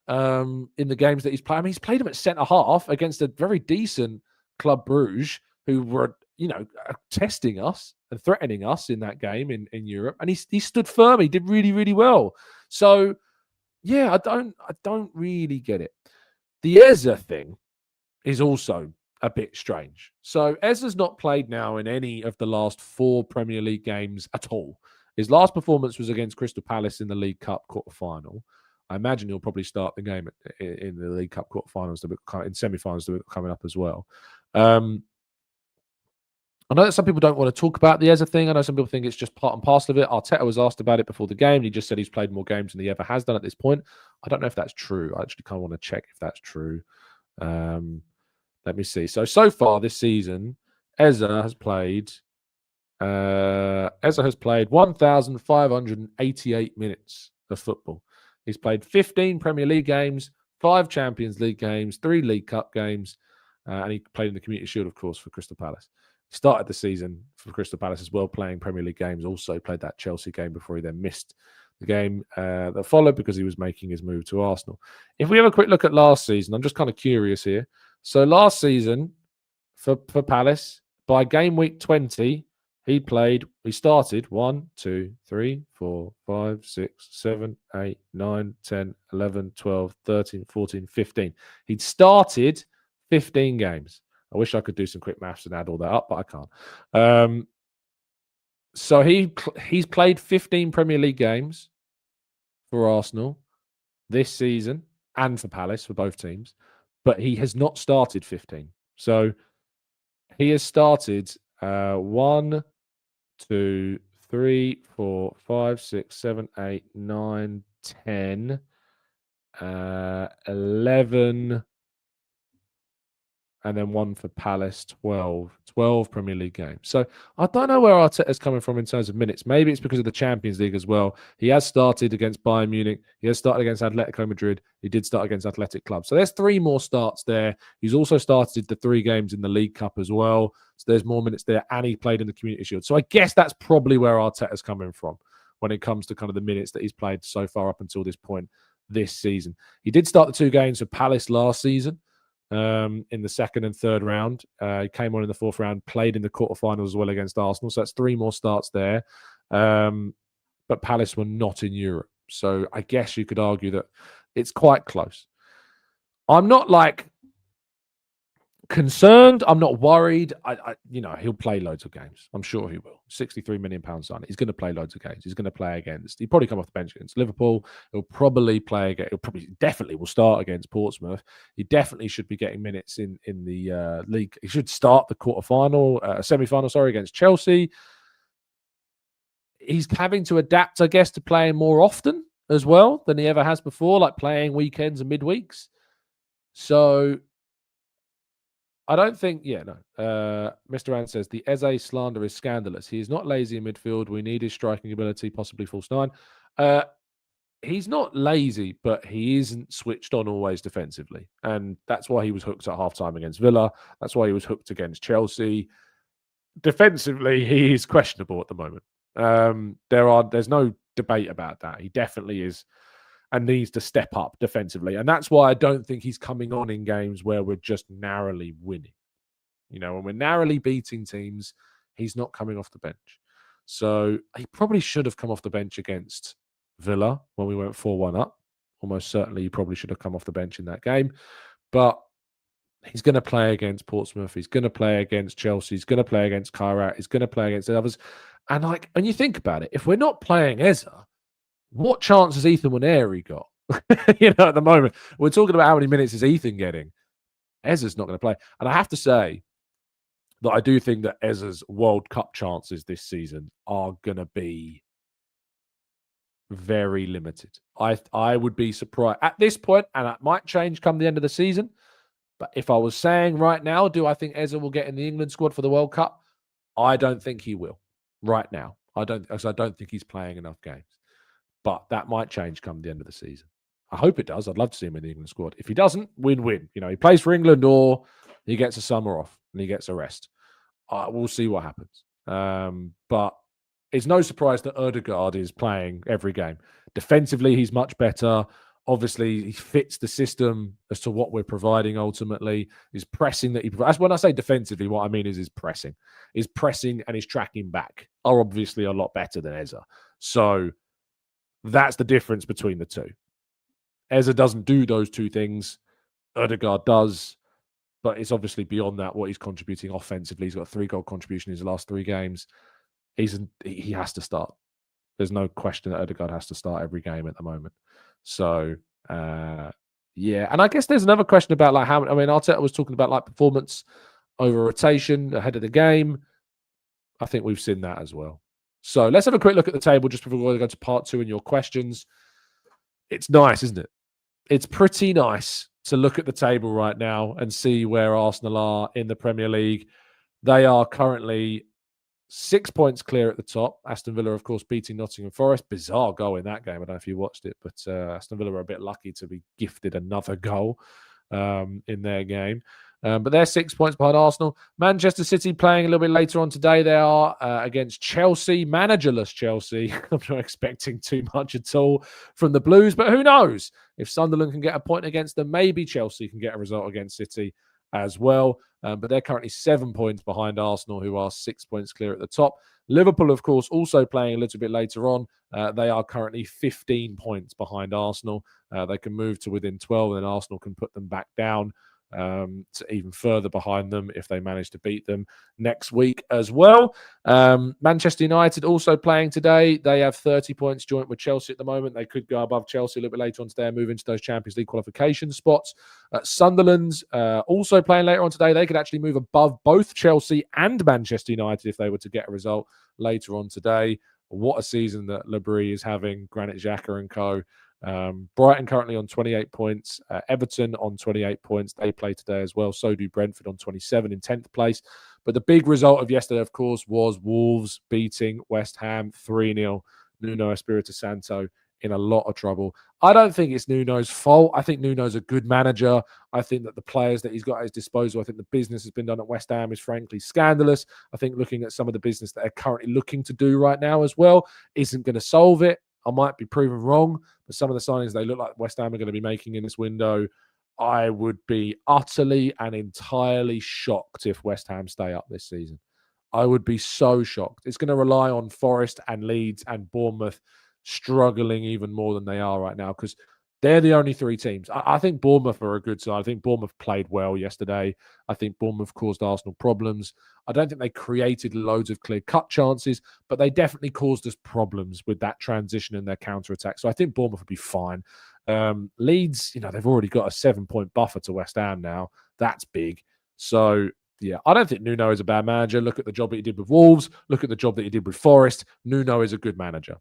in the games that he's played. I mean, he's played him at centre half against a very decent Club Bruges, who were, you know, testing us and threatening us in that game in Europe. And he stood firm. He did really, really well. So yeah, I don't really get it. The Eze thing is also a bit strange. So Eze's not played now in any of the last 4 Premier League games at all. His last performance was against Crystal Palace in the League Cup quarter-final. I imagine he'll probably start the game in the League Cup quarter-finals, in semi-finals coming up as well. I know that some people don't want to talk about the Eze thing. I know some people think it's just part and parcel of it. Arteta was asked about it before the game. And he just said he's played more games than he ever has done at this point. I don't know if that's true. I actually kind of want to check if that's true. Let me see. So far this season, Eze has played 1,588 minutes of football. He's played 15 Premier League games, 5 Champions League games, 3 League Cup games, and he played in the Community Shield, of course, for Crystal Palace. He started the season for Crystal Palace as well, playing Premier League games. Also played that Chelsea game before he then missed the game that followed because he was making his move to Arsenal. If we have a quick look at last season, I'm just kind of curious here. So last season for Palace, by game week 20, he started 1, 2, 3, 4, 5, 6, 7, 8, 9, 10, 11, 12, 13, 14, 15. He'd started 15 games. I wish I could do some quick maths and add all that up, but I can't. So he's played 15 Premier League games for Arsenal this season and for Palace, for both teams, but he has not started 15. So he has started 1, 2, 3, 4, 5, 6, 7, 8, 9, 10, 11, and then 1 for Palace, 12 Premier League games. So I don't know where Arteta's coming from in terms of minutes. Maybe it's because of the Champions League as well. He has started against Bayern Munich. He has started against Atletico Madrid. He did start against Athletic Club. So there's 3 more starts there. He's also started the 3 games in the League Cup as well. So there's more minutes there. And he played in the Community Shield. So I guess that's probably where Arteta's coming from when it comes to kind of the minutes that he's played so far up until this point this season. He did start the 2 games for Palace last season. In the 2nd and 3rd round. He came on in the 4th round, played in the quarterfinals as well against Arsenal. So that's 3 more starts there. But Palace were not in Europe. So I guess you could argue that it's quite close. I'm not concerned. I'm not worried. He'll play loads of games. I'm sure he will. £63 million signing. He's going to play loads of games. He's going to play against. He'll probably come off the bench against Liverpool. He'll probably play again. Definitely will start against Portsmouth. He definitely should be getting minutes in the league. He should start the semi-final, against Chelsea. He's having to adapt, I guess, to playing more often as well than he ever has before, like playing weekends and midweeks. So I don't think, Mr. Rand says, the Eze slander is scandalous. He is not lazy in midfield. We need his striking ability, possibly false 9. He's not lazy, but he isn't switched on always defensively. And that's why he was hooked at halftime against Villa. That's why he was hooked against Chelsea. Defensively, he is questionable at the moment. There's no debate about that. He definitely is and needs to step up defensively. And that's why I don't think he's coming on in games where we're just narrowly winning. When we're narrowly beating teams, he's not coming off the bench. So he probably should have come off the bench against Villa when we went 4-1 up. Almost certainly he probably should have come off the bench in that game. But he's going to play against Portsmouth. He's going to play against Chelsea. He's going to play against Kairat. He's going to play against the others. And you think about it, if we're not playing Eze, what chance has Ethan Nwaneri got? At the moment, we're talking about how many minutes is Ethan getting. Eze's not going to play. And I have to say that I do think that Eze's World Cup chances this season are going to be very limited. I would be surprised at this point, and that might change come the end of the season. But if I was saying right now, do I think Eze will get in the England squad for the World Cup? I don't think he will right now. I don't think he's playing enough games. But that might change come the end of the season. I hope it does. I'd love to see him in the England squad. If he doesn't, win-win. He plays for England or he gets a summer off and he gets a rest. We'll see what happens. But it's no surprise that Ødegaard is playing every game. Defensively, he's much better. Obviously, he fits the system as to what we're providing ultimately. His pressing that he provides. When I say defensively, what I mean is his pressing. His pressing and his tracking back are obviously a lot better than Eze. So that's the difference between the two. Eze doesn't do those two things. Ødegaard does. But it's obviously beyond that what he's contributing offensively. He's got a 3-goal contribution in his last 3 games. He has to start. There's no question that Ødegaard has to start every game at the moment. So, yeah. And I guess there's another question about how, Arteta was talking about performance over rotation ahead of the game. I think we've seen that as well. So let's have a quick look at the table just before we go to part 2 and your questions. It's nice, isn't it? It's pretty nice to look at the table right now and see where Arsenal are in the Premier League. They are currently 6 points clear at the top. Aston Villa, of course, beating Nottingham Forest. Bizarre goal in that game. I don't know if you watched it, but Aston Villa were a bit lucky to be gifted another goal in their game. But they're 6 points behind Arsenal. Manchester City playing a little bit later on today. They are against Chelsea, managerless Chelsea. I'm not expecting too much at all from the Blues, but who knows? If Sunderland can get a point against them, maybe Chelsea can get a result against City as well. But they're currently 7 points behind Arsenal, who are 6 points clear at the top. Liverpool, of course, also playing a little bit later on. They are currently 15 points behind Arsenal. They can move to within 12, and then Arsenal can put them back down to even further behind them if they manage to beat them next week as well. Manchester United also playing today. They have 30 points joint with Chelsea at the moment. They could go above Chelsea a little bit later on today and move into those Champions League qualification spots. Sunderland's also playing later on today. They could actually move above both Chelsea and Manchester United if they were to get a result later on today. What a season that Labrie is having, Granit Xhaka and co. Brighton currently on 28 points. Everton on 28 points. They play today as well. So do Brentford on 27 in 10th place. But the big result of yesterday, of course, was Wolves beating West Ham 3-0. Nuno Espirito Santo in a lot of trouble. I don't think it's Nuno's fault. I think Nuno's a good manager. I think that the players that he's got at his disposal, I think the business has been done at West Ham is frankly scandalous. I think looking at some of the business that they're currently looking to do right now as well isn't going to solve it. I might be proven wrong, but some of the signings they look like West Ham are going to be making in this window, I would be utterly and entirely shocked if West Ham stay up this season. I would be so shocked. It's going to rely on Forest and Leeds and Bournemouth struggling even more than they are right now because they're the only 3 teams. I think Bournemouth are a good side. I think Bournemouth played well yesterday. I think Bournemouth caused Arsenal problems. I don't think they created loads of clear-cut chances, but they definitely caused us problems with that transition and their counter-attack. So I think Bournemouth would be fine. Leeds, they've already got a 7-point buffer to West Ham now. That's big. So, yeah, I don't think Nuno is a bad manager. Look at the job that he did with Wolves. Look at the job that he did with Forest. Nuno is a good manager.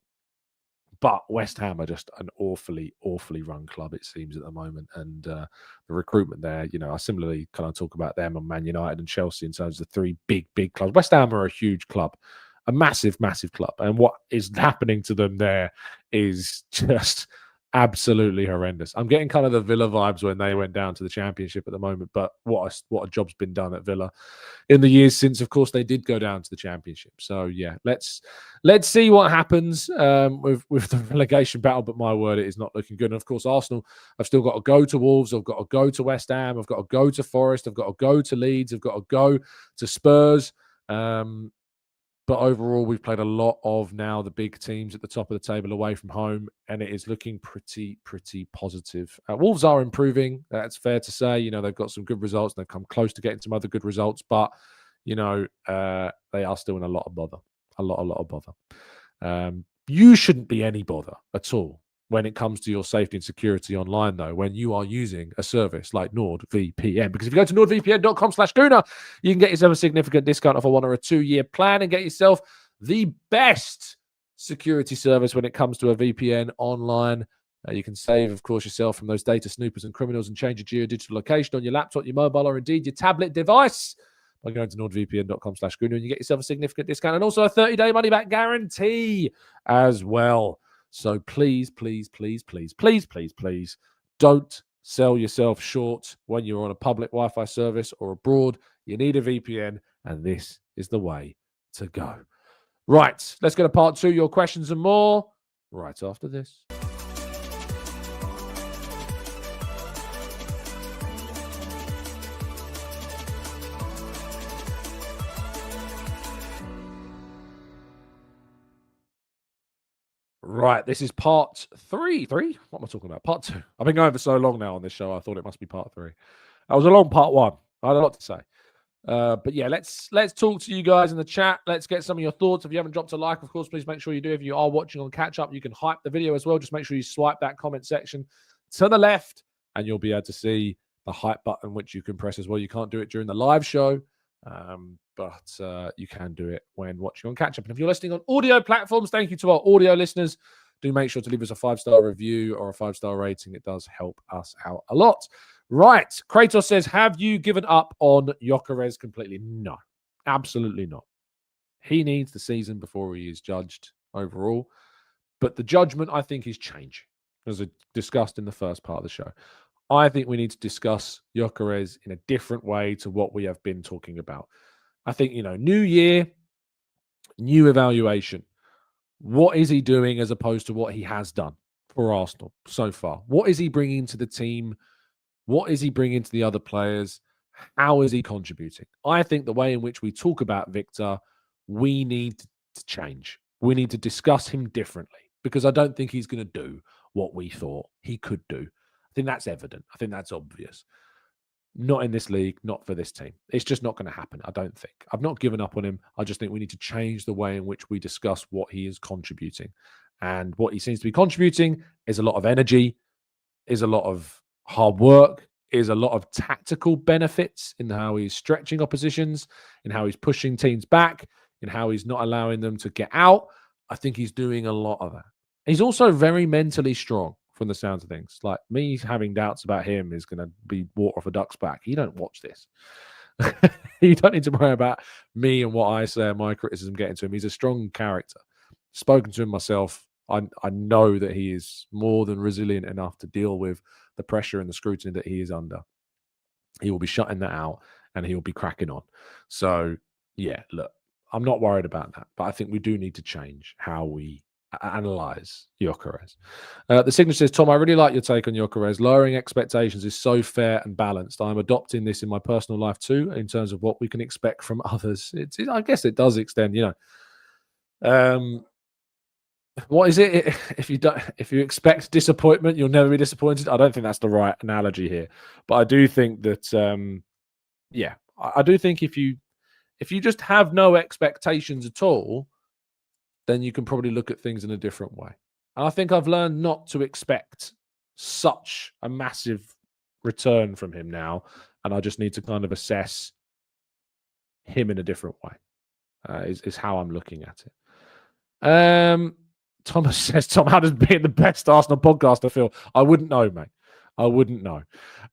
But West Ham are just an awfully, awfully run club, it seems, at the moment. And the recruitment there, I similarly kind of talk about them on Man United and Chelsea in terms of the 3 big, big clubs. West Ham are a huge club, a massive, massive club. And what is happening to them there is just absolutely horrendous. I'm getting kind of the Villa vibes when they went down to the Championship at the moment. But what a job's been done at Villa in the years since, of course, they did go down to the Championship. So yeah, let's see what happens with the relegation battle. But my word, it is not looking good. And of course, Arsenal have still got to go to Wolves. I've got to go to West Ham. I've got to go to Forest. I've got to go to Leeds. I've got to go to Spurs. But overall, we've played a lot of now the big teams at the top of the table away from home, and it is looking pretty positive. Wolves are improving. That's fair to say. They've got some good results. They've come close to getting some other good results, but, they are still in a lot of bother. A lot of bother. You shouldn't be any bother at all when it comes to your safety and security online, though, when you are using a service like NordVPN. Because if you go to nordvpn.com/Gooner, you can get yourself a significant discount off a 1 or a 2 year plan and get yourself the best security service when it comes to a VPN online. You can save, of course, yourself from those data snoopers and criminals and change your geodigital location on your laptop, your mobile, or indeed your tablet device by going to nordvpn.com/Gooner, and you get yourself a significant discount and also a 30-day money-back guarantee as well. So please, please, please, please, please, please, please don't sell yourself short when you're on a public Wi-Fi service or abroad. You need a VPN, and this is the way to go. Right, let's go to part 2, your questions and more, right after this. Right, this is part 3. What am I talking about? Part 2. I've been going for so long now on this show, I thought it must be part 3. That was a long part 1. I had a lot to say. But yeah, let's talk to you guys in the chat. Let's get some of your thoughts. If you haven't dropped a like, of course, please make sure you do. If you are watching on catch up, you can hype the video as well. Just make sure you swipe that comment section to the left, and you'll be able to see the hype button, which you can press as well. You can't do it during the live show, but you can do it when watching on catch up. And if you're listening on audio platforms, thank you to our audio listeners. Do make sure to leave us a 5-star review or a 5-star rating. It does help us out a lot. Right. Kratos says, have you given up on Gyokeres completely? No, absolutely not. He needs the season before he is judged overall. But the judgment, I think, is changing, as I discussed in the first part of the show. I think we need to discuss Gyokeres in a different way to what we have been talking about. I think, new year, new evaluation. What is he doing as opposed to what he has done for Arsenal so far? What is he bringing to the team? What is he bringing to the other players? How is he contributing? I think the way in which we talk about Viktor, we need to change. We need to discuss him differently because I don't think he's going to do what we thought he could do. I think that's evident. I think that's obvious. Not in this league, not for this team. It's just not going to happen, I don't think. I've not given up on him. I just think we need to change the way in which we discuss what he is contributing. And what he seems to be contributing is a lot of energy, is a lot of hard work, is a lot of tactical benefits in how he's stretching oppositions, in how he's pushing teams back, in how he's not allowing them to get out. I think he's doing a lot of that. He's also very mentally strong from the sounds of things. Like me having doubts about him is going to be water off a duck's back. You don't watch this. You don't need to worry about me and what I say and my criticism getting to him. He's a strong character. Spoken to him myself. I know that he is more than resilient enough to deal with the pressure and the scrutiny that he is under. He will be shutting that out and he will be cracking on. So, yeah, look, I'm not worried about that. But I think we do need to change how we analyze Gyokeres. The signature says, Tom, I really like your take on Gyokeres. Lowering expectations is so fair and balanced. I'm adopting this in my personal life too, in terms of what we can expect from others. I guess it does extend, what is it? If you expect disappointment, you'll never be disappointed. I don't think that's the right analogy here, but I do think that, I do think if you just have no expectations at all, then you can probably look at things in a different way. And I think I've learned not to expect such a massive return from him now, and I just need to kind of assess him in a different way. Is how I'm looking at it. Thomas says, Tom, how does being the best Arsenal podcaster feel? I wouldn't know, mate. I wouldn't know.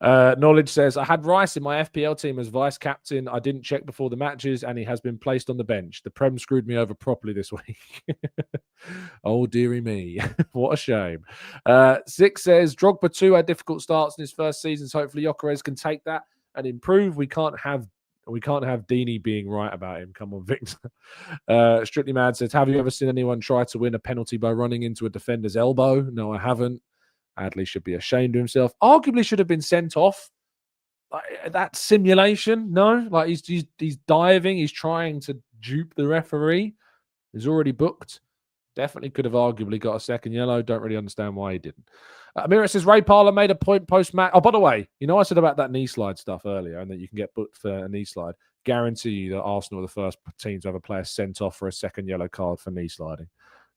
Knowledge says, I had Rice in my FPL team as vice captain. I didn't check before the matches, and he has been placed on the bench. The Prem screwed me over properly this week. Oh, dearie me. What a shame. Six says, Drogba too had difficult starts in his first seasons. Hopefully Gyokeres can take that and improve. We can't have Dini being right about him. Come on, Victor. Strictly Mad says, have you ever seen anyone try to win a penalty by running into a defender's elbow? No, I haven't. Adley should be ashamed of himself. Arguably should have been sent off. That simulation, no. Like he's diving. He's trying to dupe the referee. He's already booked. Definitely could have arguably got a second yellow. Don't really understand why he didn't. Amira says, Ray Parlour made a point post-match. Oh, by the way, I said about that knee slide stuff earlier and that you can get booked for a knee slide. Guarantee you that Arsenal are the first team to have a player sent off for a second yellow card for knee sliding.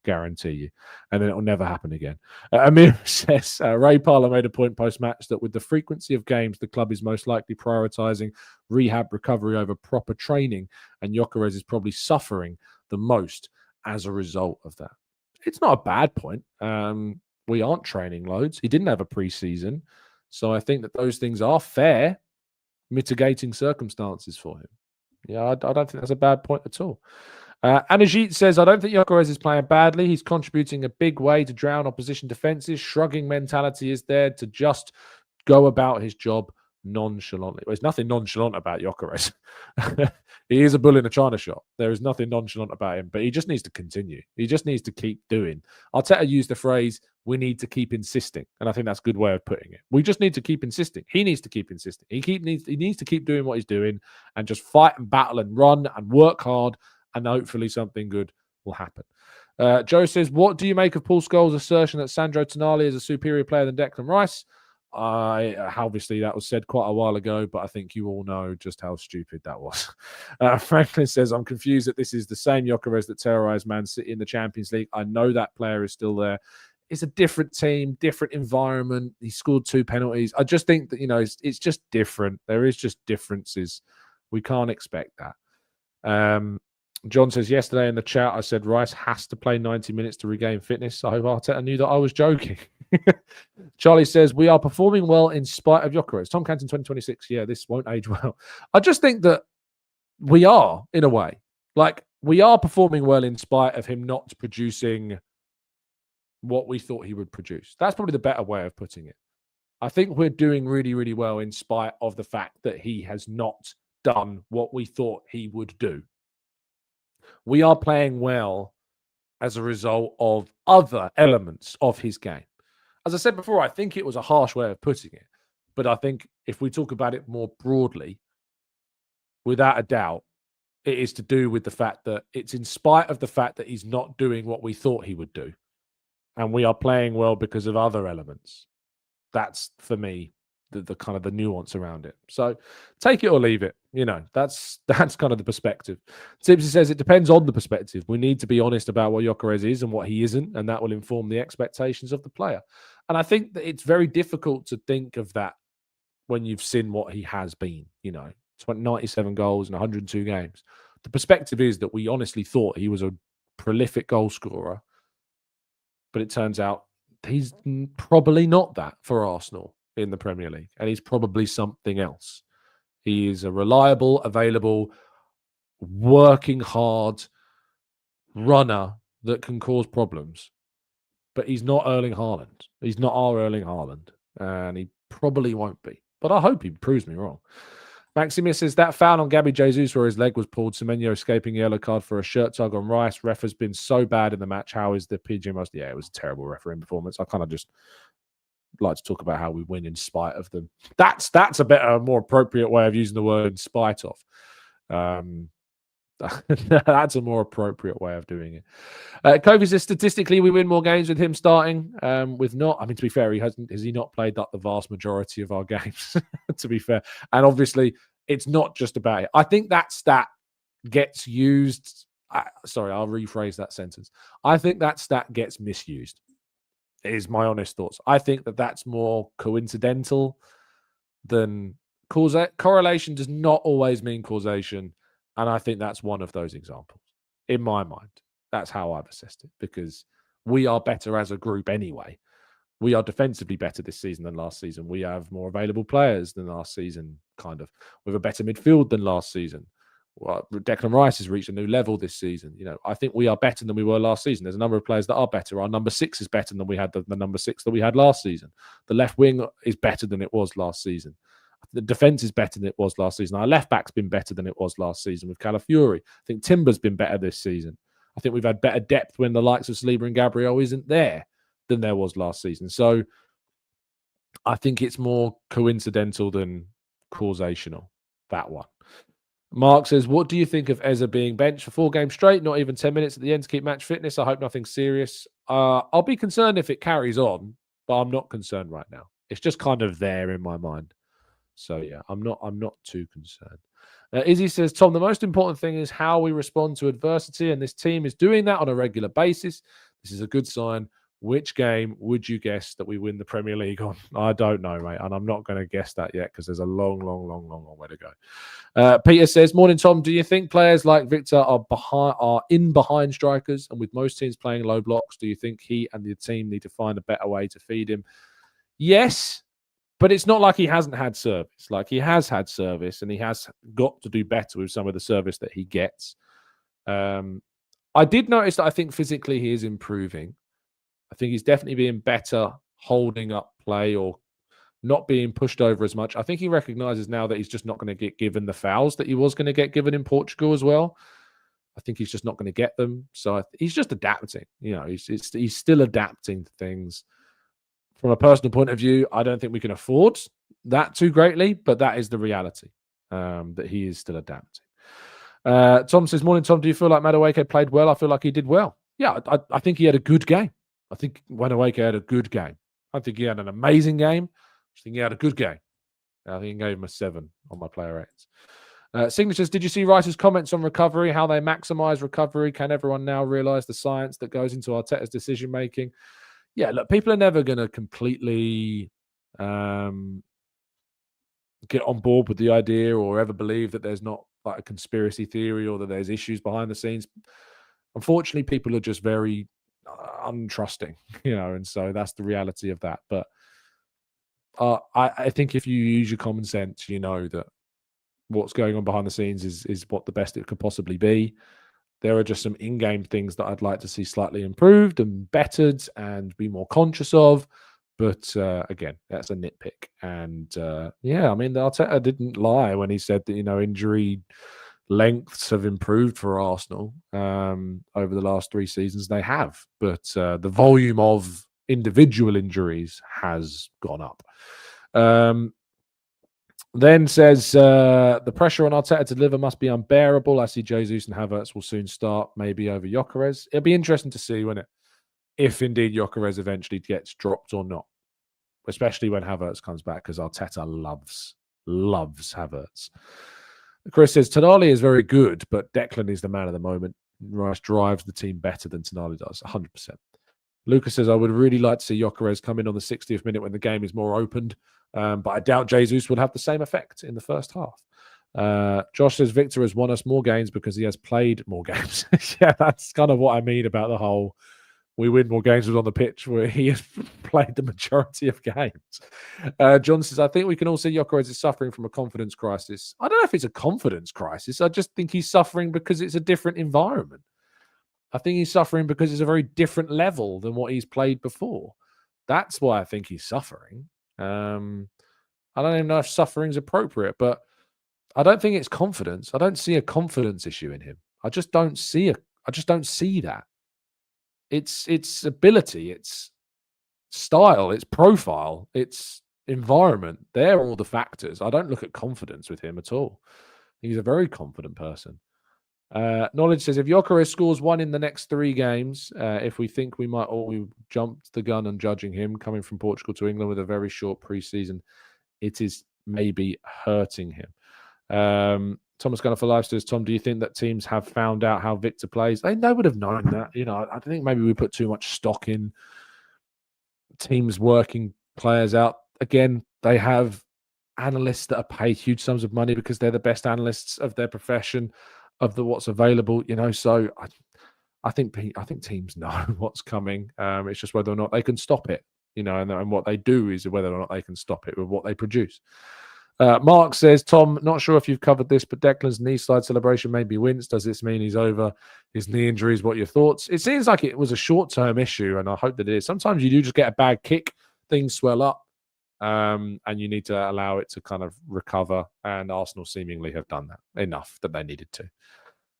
Guarantee you. And then it will never happen again. Amir says, Ray Parlour made a point post-match that with the frequency of games, the club is most likely prioritising rehab recovery over proper training, and Gyokeres is probably suffering the most as a result of that. it's not a bad point. We aren't training loads. He didn't have a preseason. So I think that those things are fair, mitigating circumstances for him. Yeah, I don't think that's a bad point at all. Anajit says, I don't think Gyokeres is playing badly. He's contributing a big way to drown opposition defenses. Shrugging mentality is there to just go about his job nonchalantly. Well, there's nothing nonchalant about Gyokeres. He is a bull in a china shop. There is nothing nonchalant about him, but he just needs to continue. He just needs to keep doing. Arteta used the phrase, we need to keep insisting. And I think that's a good way of putting it. We just need to keep insisting. He needs to keep insisting. He needs to keep doing what he's doing and just fight and battle and run and work hard, and hopefully something good will happen. Joe says, what do you make of Paul Scholes' assertion that Sandro Tonali is a superior player than Declan Rice? Obviously that was said quite a while ago, but I think you all know just how stupid that was. Franklin says, I'm confused that this is the same Gyokeres that terrorized Man City in the Champions League. I know that player is still there. It's a different team, different environment. He scored 2 penalties. I just think that, it's just different. There is just differences. We can't expect that. John says, yesterday in the chat, I said Rice has to play 90 minutes to regain fitness. I hope Arteta knew that I was joking. Charlie says, we are performing well in spite of Gyokeres. Tom Canton 2026. Yeah, this won't age well. I just think that we are, in a way. Like, we are performing well in spite of him not producing what we thought he would produce. That's probably the better way of putting it. I think we're doing really, really well in spite of the fact that he has not done what we thought he would do. We are playing well as a result of other elements of his game. As I said before, I think it was a harsh way of putting it. But I think if we talk about it more broadly, without a doubt, it is to do with the fact that it's in spite of the fact that he's not doing what we thought he would do. And we are playing well because of other elements. That's, for me, the kind of the nuance around it. So take it or leave it. That's kind of the perspective. Tipsy says it depends on the perspective. We need to be honest about what Gyokeres is and what he isn't, and that will inform the expectations of the player. And I think that it's very difficult to think of that when you've seen what he has been, 97 goals in 102 games. The perspective is that we honestly thought he was a prolific goal scorer, but it turns out he's probably not that for Arsenal in the Premier League, and he's probably something else. He is a reliable, available, working hard runner that can cause problems, but he's not Erling Haaland. He's not our Erling Haaland, and he probably won't be, but I hope he proves me wrong. Maximus says that foul on Gabby Jesus where his leg was pulled, Semenyo escaping a yellow card for a shirt tug on Rice. Ref has been so bad in the match. How is the PG most? Yeah, it was a terrible refereeing performance. I kind of just like to talk about how we win in spite of them. That's a better, more appropriate way of using the word in spite of. That's a more appropriate way of doing it. Kobe says statistically we win more games with him starting. With not, I mean, to be fair, has he not played the vast majority of our games? To be fair, and obviously it's not just about it. I think that stat gets used. Sorry, I'll rephrase that sentence. I think that stat gets misused. Is my honest thoughts. I think that that's more coincidental than causation. Correlation does not always mean causation. And I think that's one of those examples. In my mind, that's how I've assessed it, because we are better as a group anyway. We are defensively better this season than last season. We have more available players than last season, kind of. We have a better midfield than last season. Well, Declan Rice has reached a new level this season. I think we are better than we were last season. There's a number of players that are better. Our number 6 is better than we had the number 6 that we had last season. The left wing is better than it was last season. The defence is better than it was last season. Our left back's been better than it was last season with Calafiori. I think Timber's been better this season. I think we've had better depth when the likes of Saliba and Gabriel isn't there than there was last season. So I think it's more coincidental than causational, that one. Mark says, what do you think of Eza being benched for 4 games straight, not even 10 minutes at the end to keep match fitness? I hope nothing serious. I'll be concerned if it carries on, but I'm not concerned right now. It's just kind of there in my mind. So yeah, I'm not too concerned. Izzy says, Tom, the most important thing is how we respond to adversity, and this team is doing that on a regular basis. This is a good sign. Which game would you guess that we win the Premier League on? I don't know, mate, and I'm not going to guess that yet because there's a long way to go. Peter says, "Morning, Tom. Do you think players like Viktor are in behind strikers, and with most teams playing low blocks, do you think he and the team need to find a better way to feed him?" Yes, but it's not like he hasn't had service. Like, he has had service, and he has got to do better with some of the service that he gets. I did notice that I think physically he is improving. I think he's definitely being better holding up play or not being pushed over as much. I think he recognises now that he's just not going to get given the fouls that he was going to get given in Portugal as well. I think he's just not going to get them. So he's just adapting. You know, he's still adapting to things. From a personal point of view, I don't think we can afford that too greatly, but that is the reality, that he is still adapting. Tom says, "Morning, Tom. Do you feel like Madueke played well? I feel like he did well. Yeah, I think he had a good game. I think Madueke had a good game. I think he had an amazing game. I think he had a good game. I think I gave him a 7 on my player ratings." Signatures, did you see Rice's comments on recovery, how they maximise recovery? Can everyone now realise the science that goes into Arteta's decision-making? Yeah, look, people are never going to completely get on board with the idea or ever believe that there's not like a conspiracy theory or that there's issues behind the scenes. Unfortunately, people are just very untrusting, you know, and so that's the reality of that. But I think if you use your common sense, you know that what's going on behind the scenes is what the best it could possibly be. There are just some in-game things that I'd like to see slightly improved and bettered and be more conscious of. But again, that's a nitpick. And yeah, I mean, Arteta didn't lie when he said that, you know, injury lengths have improved for Arsenal over the last 3 seasons. They have, but the volume of individual injuries has gone up. Then says, "The pressure on Arteta to deliver must be unbearable. I see Jesus and Havertz will soon start, maybe over Gyokeres." It'll be interesting to see if indeed Gyokeres eventually gets dropped or not, especially when Havertz comes back, because Arteta loves Havertz. Chris says, "Tonali is very good, but Declan is the man of the moment. Rice drives the team better than Tonali does, 100%. Lucas says, "I would really like to see Gyokeres come in on the 60th minute when the game is more opened, but I doubt Jesus would have the same effect in the first half." Josh says, "Viktor has won us more games because he has played more games." Yeah, that's kind of what I mean about the whole we win more games on the pitch, where he has played the majority of games. John says, "I think we can all see Gyokeres is suffering from a confidence crisis." I don't know if it's a confidence crisis. I just think he's suffering because it's a different environment. I think he's suffering because it's a very different level than what he's played before. That's why I think he's suffering. I don't even know if suffering is appropriate, but I don't think it's confidence. I don't see a confidence issue in him. I just don't see that. It's ability, it's style, it's profile, it's environment. They're all the factors. I don't look at confidence with him at all. He's a very confident person. Knowledge says, "If Gyokeres scores 1 in the next 3 games, if we think we might we jumped the gun on judging him coming from Portugal to England with a very short preseason, it is maybe hurting him." Thomas Gunner for Life says, "Tom, do you think that teams have found out how Viktor plays?" They would have known that. You know, I think maybe we put too much stock in teams working players out. Again, they have analysts that are paid huge sums of money because they're the best analysts of their profession, of what's available. You know, so I think teams know what's coming. It's just whether or not they can stop it. You know, and what they do is whether or not they can stop it with what they produce. Mark says, "Tom, not sure if you've covered this, but Declan's knee slide celebration made me wince. Does this mean he's over his knee injuries? What are your thoughts?" It seems like it was a short-term issue, and I hope that it is. Sometimes you do just get a bad kick, things swell up, and you need to allow it to kind of recover, and Arsenal seemingly have done that enough that they needed to.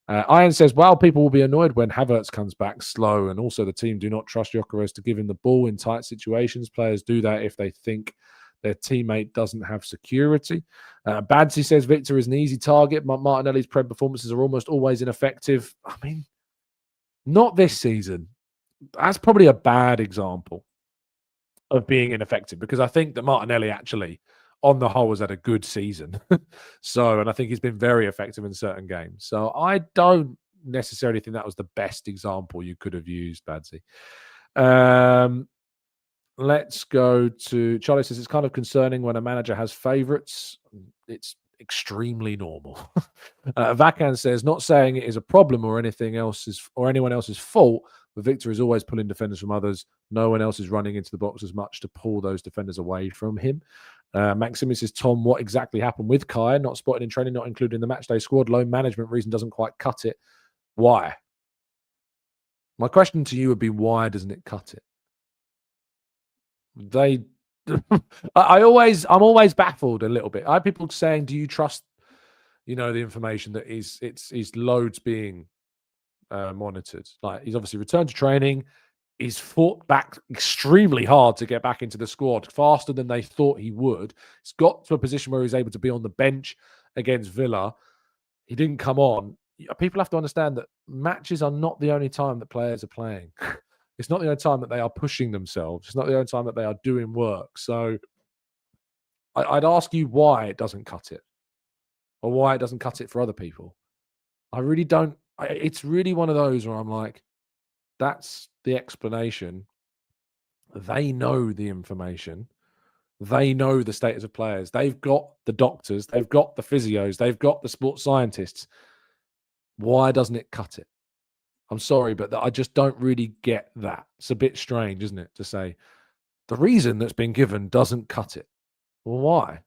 Iron says, "Wow, people will be annoyed when Havertz comes back slow, and also the team do not trust Gyokeres to give him the ball in tight situations. Players do that if they think their teammate doesn't have security." Badsy says, "Viktor is an easy target. Martinelli's Prem performances are almost always ineffective." I mean, not this season. That's probably a bad example of being ineffective, because I think that Martinelli actually, on the whole, has had a good season. And I think he's been very effective in certain games. So I don't necessarily think that was the best example you could have used, Badsy. Let's go to Charlie says it's kind of concerning when a manager has favourites. It's extremely normal. Vacan says not saying it is a problem or anything else's or anyone else's fault, but Viktor is always pulling defenders from others. No one else is running into the box as much to pull those defenders away from him. Maximus says, Tom, what exactly happened with Kai? Not spotted in training, not included in the matchday squad. Low management reason doesn't quite cut it. Why? My question to you would be, why doesn't it cut it? I'm always baffled a little bit. I have people saying, do you trust, the information that is loads being monitored? Like, he's obviously returned to training. He's fought back extremely hard to get back into the squad, faster than they thought he would. He's got to a position where he's able to be on the bench against Villa. He didn't come on. People have to understand that matches are not the only time that players are playing. It's not the only time that they are pushing themselves. It's not the only time that they are doing work. So I'd ask you why it doesn't cut it, or why it doesn't cut it for other people. I really don't. It's really one of those where I'm like, that's the explanation. They know the information. They know the status of players. They've got the doctors. They've got the physios. They've got the sports scientists. Why doesn't it cut it? I'm sorry, but I just don't really get that. It's a bit strange, isn't it, to say the reason that's been given doesn't cut it. Well, why?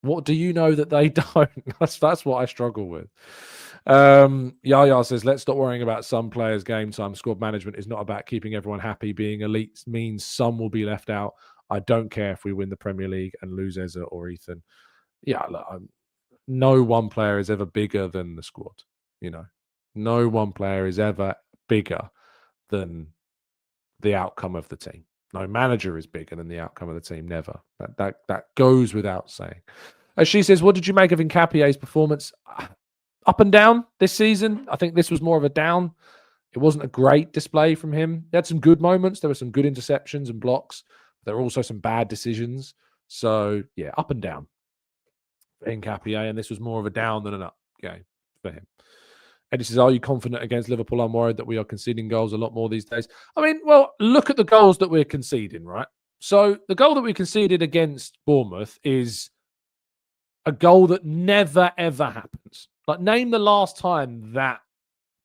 What do you know that they don't? That's what I struggle with. Yaya says, let's stop worrying about some players' game time. Squad management is not about keeping everyone happy. Being elite means some will be left out. I don't care if we win the Premier League and lose Eza or Ethan. Yeah, look, no one player is ever bigger than the squad. No one player is ever bigger than the outcome of the team. No manager is bigger than the outcome of the team. Never. That goes without saying. As she says, what did you make of Nkapie's performance? Up and down this season. I think this was more of a down. It wasn't a great display from him. He had some good moments. There were some good interceptions and blocks. There were also some bad decisions. So, yeah, up and down for Nkapie. And this was more of a down than an up game for him. Eddie says, are you confident against Liverpool? I'm worried that we are conceding goals a lot more these days. I mean, well, look at the goals that we're conceding, right? So the goal that we conceded against Bournemouth is a goal that never, ever happens. Like, name the last time that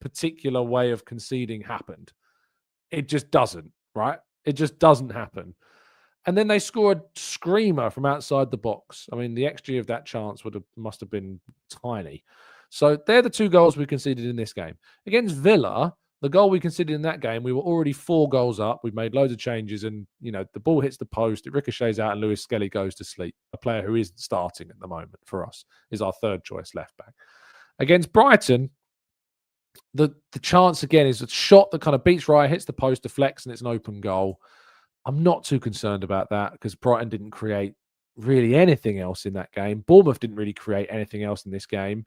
particular way of conceding happened. It just doesn't, right? It just doesn't happen. And then they score a screamer from outside the box. I mean, the XG of that chance must have been tiny. So they're the two goals we conceded in this game. Against Villa, the goal we conceded in that game, we were already 4 goals up. We've made loads of changes and, the ball hits the post, it ricochets out and Lewis Skelly goes to sleep. A player who isn't starting at the moment for us is our third choice left back. Against Brighton, the chance again is a shot that kind of beats right, hits the post, deflects, and it's an open goal. I'm not too concerned about that because Brighton didn't create really anything else in that game. Bournemouth didn't really create anything else in this game.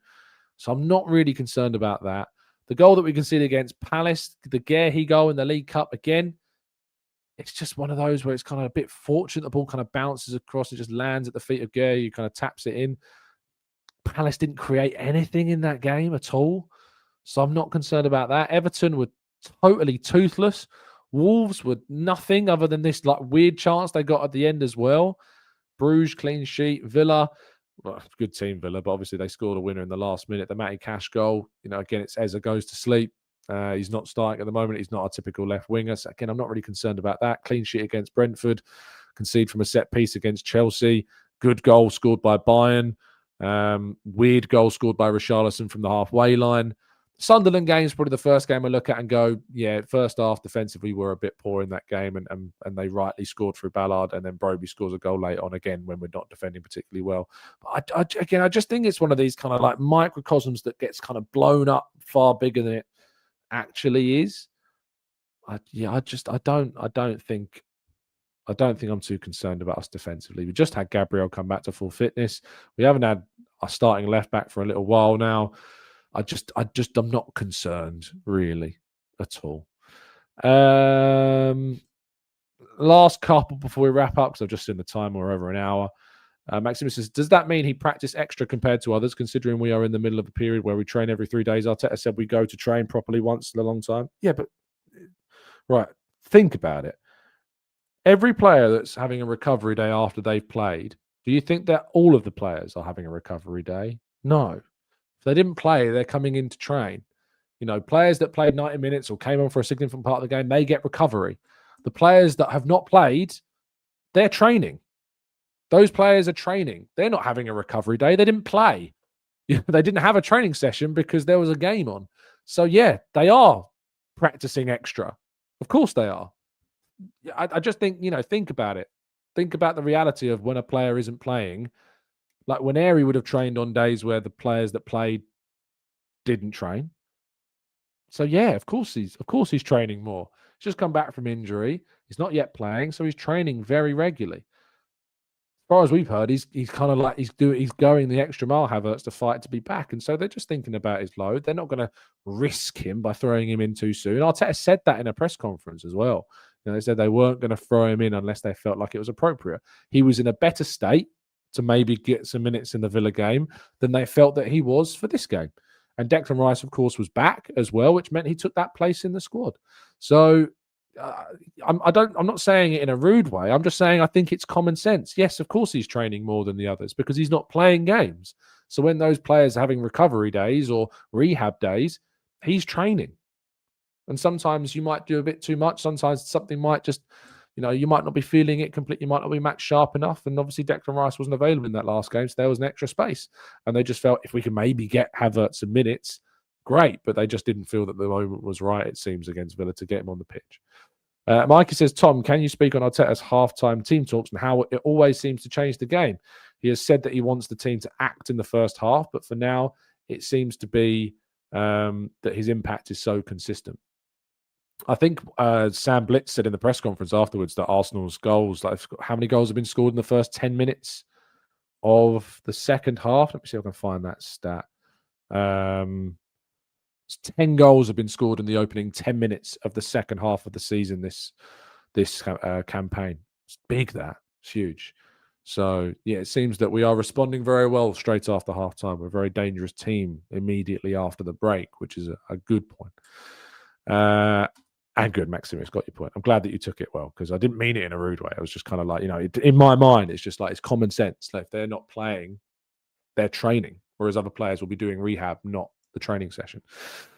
So I'm not really concerned about that. The goal that we conceded against Palace, the Guerhi goal in the League Cup, again, it's just one of those where it's kind of a bit fortunate. The ball kind of bounces across and just lands at the feet of Guerhi. You kind of taps it in. Palace didn't create anything in that game at all. So I'm not concerned about that. Everton were totally toothless. Wolves were nothing other than this weird chance they got at the end as well. Bruges, clean sheet. Villa, well, good team, Villa, but obviously they scored a winner in the last minute. The Matty Cash goal, again, it's Eza goes to sleep. He's not starting at the moment. He's not a typical left winger. So again, I'm not really concerned about that. Clean sheet against Brentford. Concede from a set piece against Chelsea. Good goal scored by Bayern. Weird goal scored by Richarlison from the halfway line. Sunderland game is probably the first game I look at and go, yeah, first half defensively were a bit poor in that game and they rightly scored through Ballard and then Broby scores a goal late on again when we're not defending particularly well. But I just think it's one of these kind of like microcosms that gets kind of blown up far bigger than it actually is. I don't think I'm too concerned about us defensively. We just had Gabriel come back to full fitness. We haven't had our starting left back for a little while now. I'm not concerned really at all. Last couple before we wrap up, because I've just seen the time, we're over an hour. Maximus says, does that mean he practiced extra compared to others, considering we are in the middle of a period where we train every 3 days? Arteta said we go to train properly once in a long time. Yeah, but right, think about it. Every player that's having a recovery day after they've played, do you think that all of the players are having a recovery day? No. If they didn't play, they're coming in to train. You know, players that played 90 minutes or came on for a significant part of the game, they get recovery. The players that have not played, they're training. Those players are training. They're not having a recovery day. They didn't play. They didn't have a training session because there was a game on. So, yeah, they are practicing extra. Of course they are. I just think, think about it. Think about the reality of when a player isn't playing. Like when Airy would have trained on days where the players that played didn't train. So yeah, of course he's training more. He's just come back from injury. He's not yet playing, so he's training very regularly. As far as we've heard, he's kind of like he's going the extra mile, Havertz, to fight to be back. And so they're just thinking about his load. They're not going to risk him by throwing him in too soon. Arteta said that in a press conference as well. They said they weren't going to throw him in unless they felt like it was appropriate. He was in a better state to maybe get some minutes in the Villa game than they felt that he was for this game. And Declan Rice, of course, was back as well, which meant he took that place in the squad. So I'm not saying it in a rude way. I'm just saying I think it's common sense. Yes, of course he's training more than the others because he's not playing games. So when those players are having recovery days or rehab days, he's training. And sometimes you might do a bit too much. Sometimes something might just, you might not be feeling it completely. You might not be match sharp enough. And obviously Declan Rice wasn't available in that last game. So there was an extra space. And they just felt if we can maybe get Havertz some minutes, great. But they just didn't feel that the moment was right, it seems, against Villa to get him on the pitch. Mikey says, Tom, can you speak on Arteta's halftime team talks and how it always seems to change the game? He has said that he wants the team to act in the first half. But for now, it seems to be that his impact is so consistent. I think Sam Blitz said in the press conference afterwards that Arsenal's goals, like how many goals have been scored in the first 10 minutes of the second half? Let me see if I can find that stat. 10 goals have been scored in the opening 10 minutes of the second half of the season this campaign. It's big, that. It's huge. So, yeah, it seems that we are responding very well straight after halftime. We're a very dangerous team immediately after the break, which is a good point. And good, Maxim, it's got your point. I'm glad that you took it well because I didn't mean it in a rude way. I was just kind of like, in my mind, it's just like it's common sense. Like if they're not playing, they're training, whereas other players will be doing rehab, not the training session.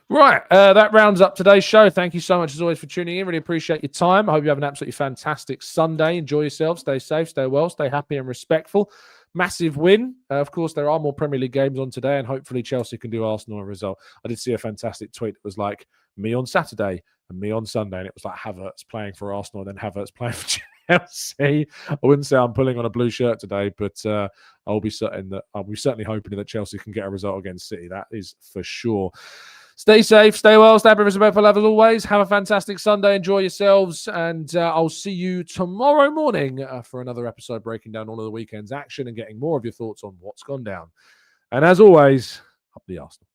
Right, that rounds up today's show. Thank you so much as always for tuning in. Really appreciate your time. I hope you have an absolutely fantastic Sunday. Enjoy yourself. Stay safe, stay well, stay happy and respectful. Massive win. Of course, there are more Premier League games on today, and hopefully Chelsea can do Arsenal a result. I did see a fantastic tweet that was like, me on Saturday and me on Sunday, and it was like Havertz playing for Arsenal and then Havertz playing for Chelsea. I wouldn't say I'm pulling on a blue shirt today, but I'll be certainly hoping that Chelsea can get a result against City. That is for sure. Stay safe, stay well, stay happy, respectful as always. Have a fantastic Sunday. Enjoy yourselves, and I'll see you tomorrow morning for another episode breaking down all of the weekend's action and getting more of your thoughts on what's gone down. And as always, up the Arsenal.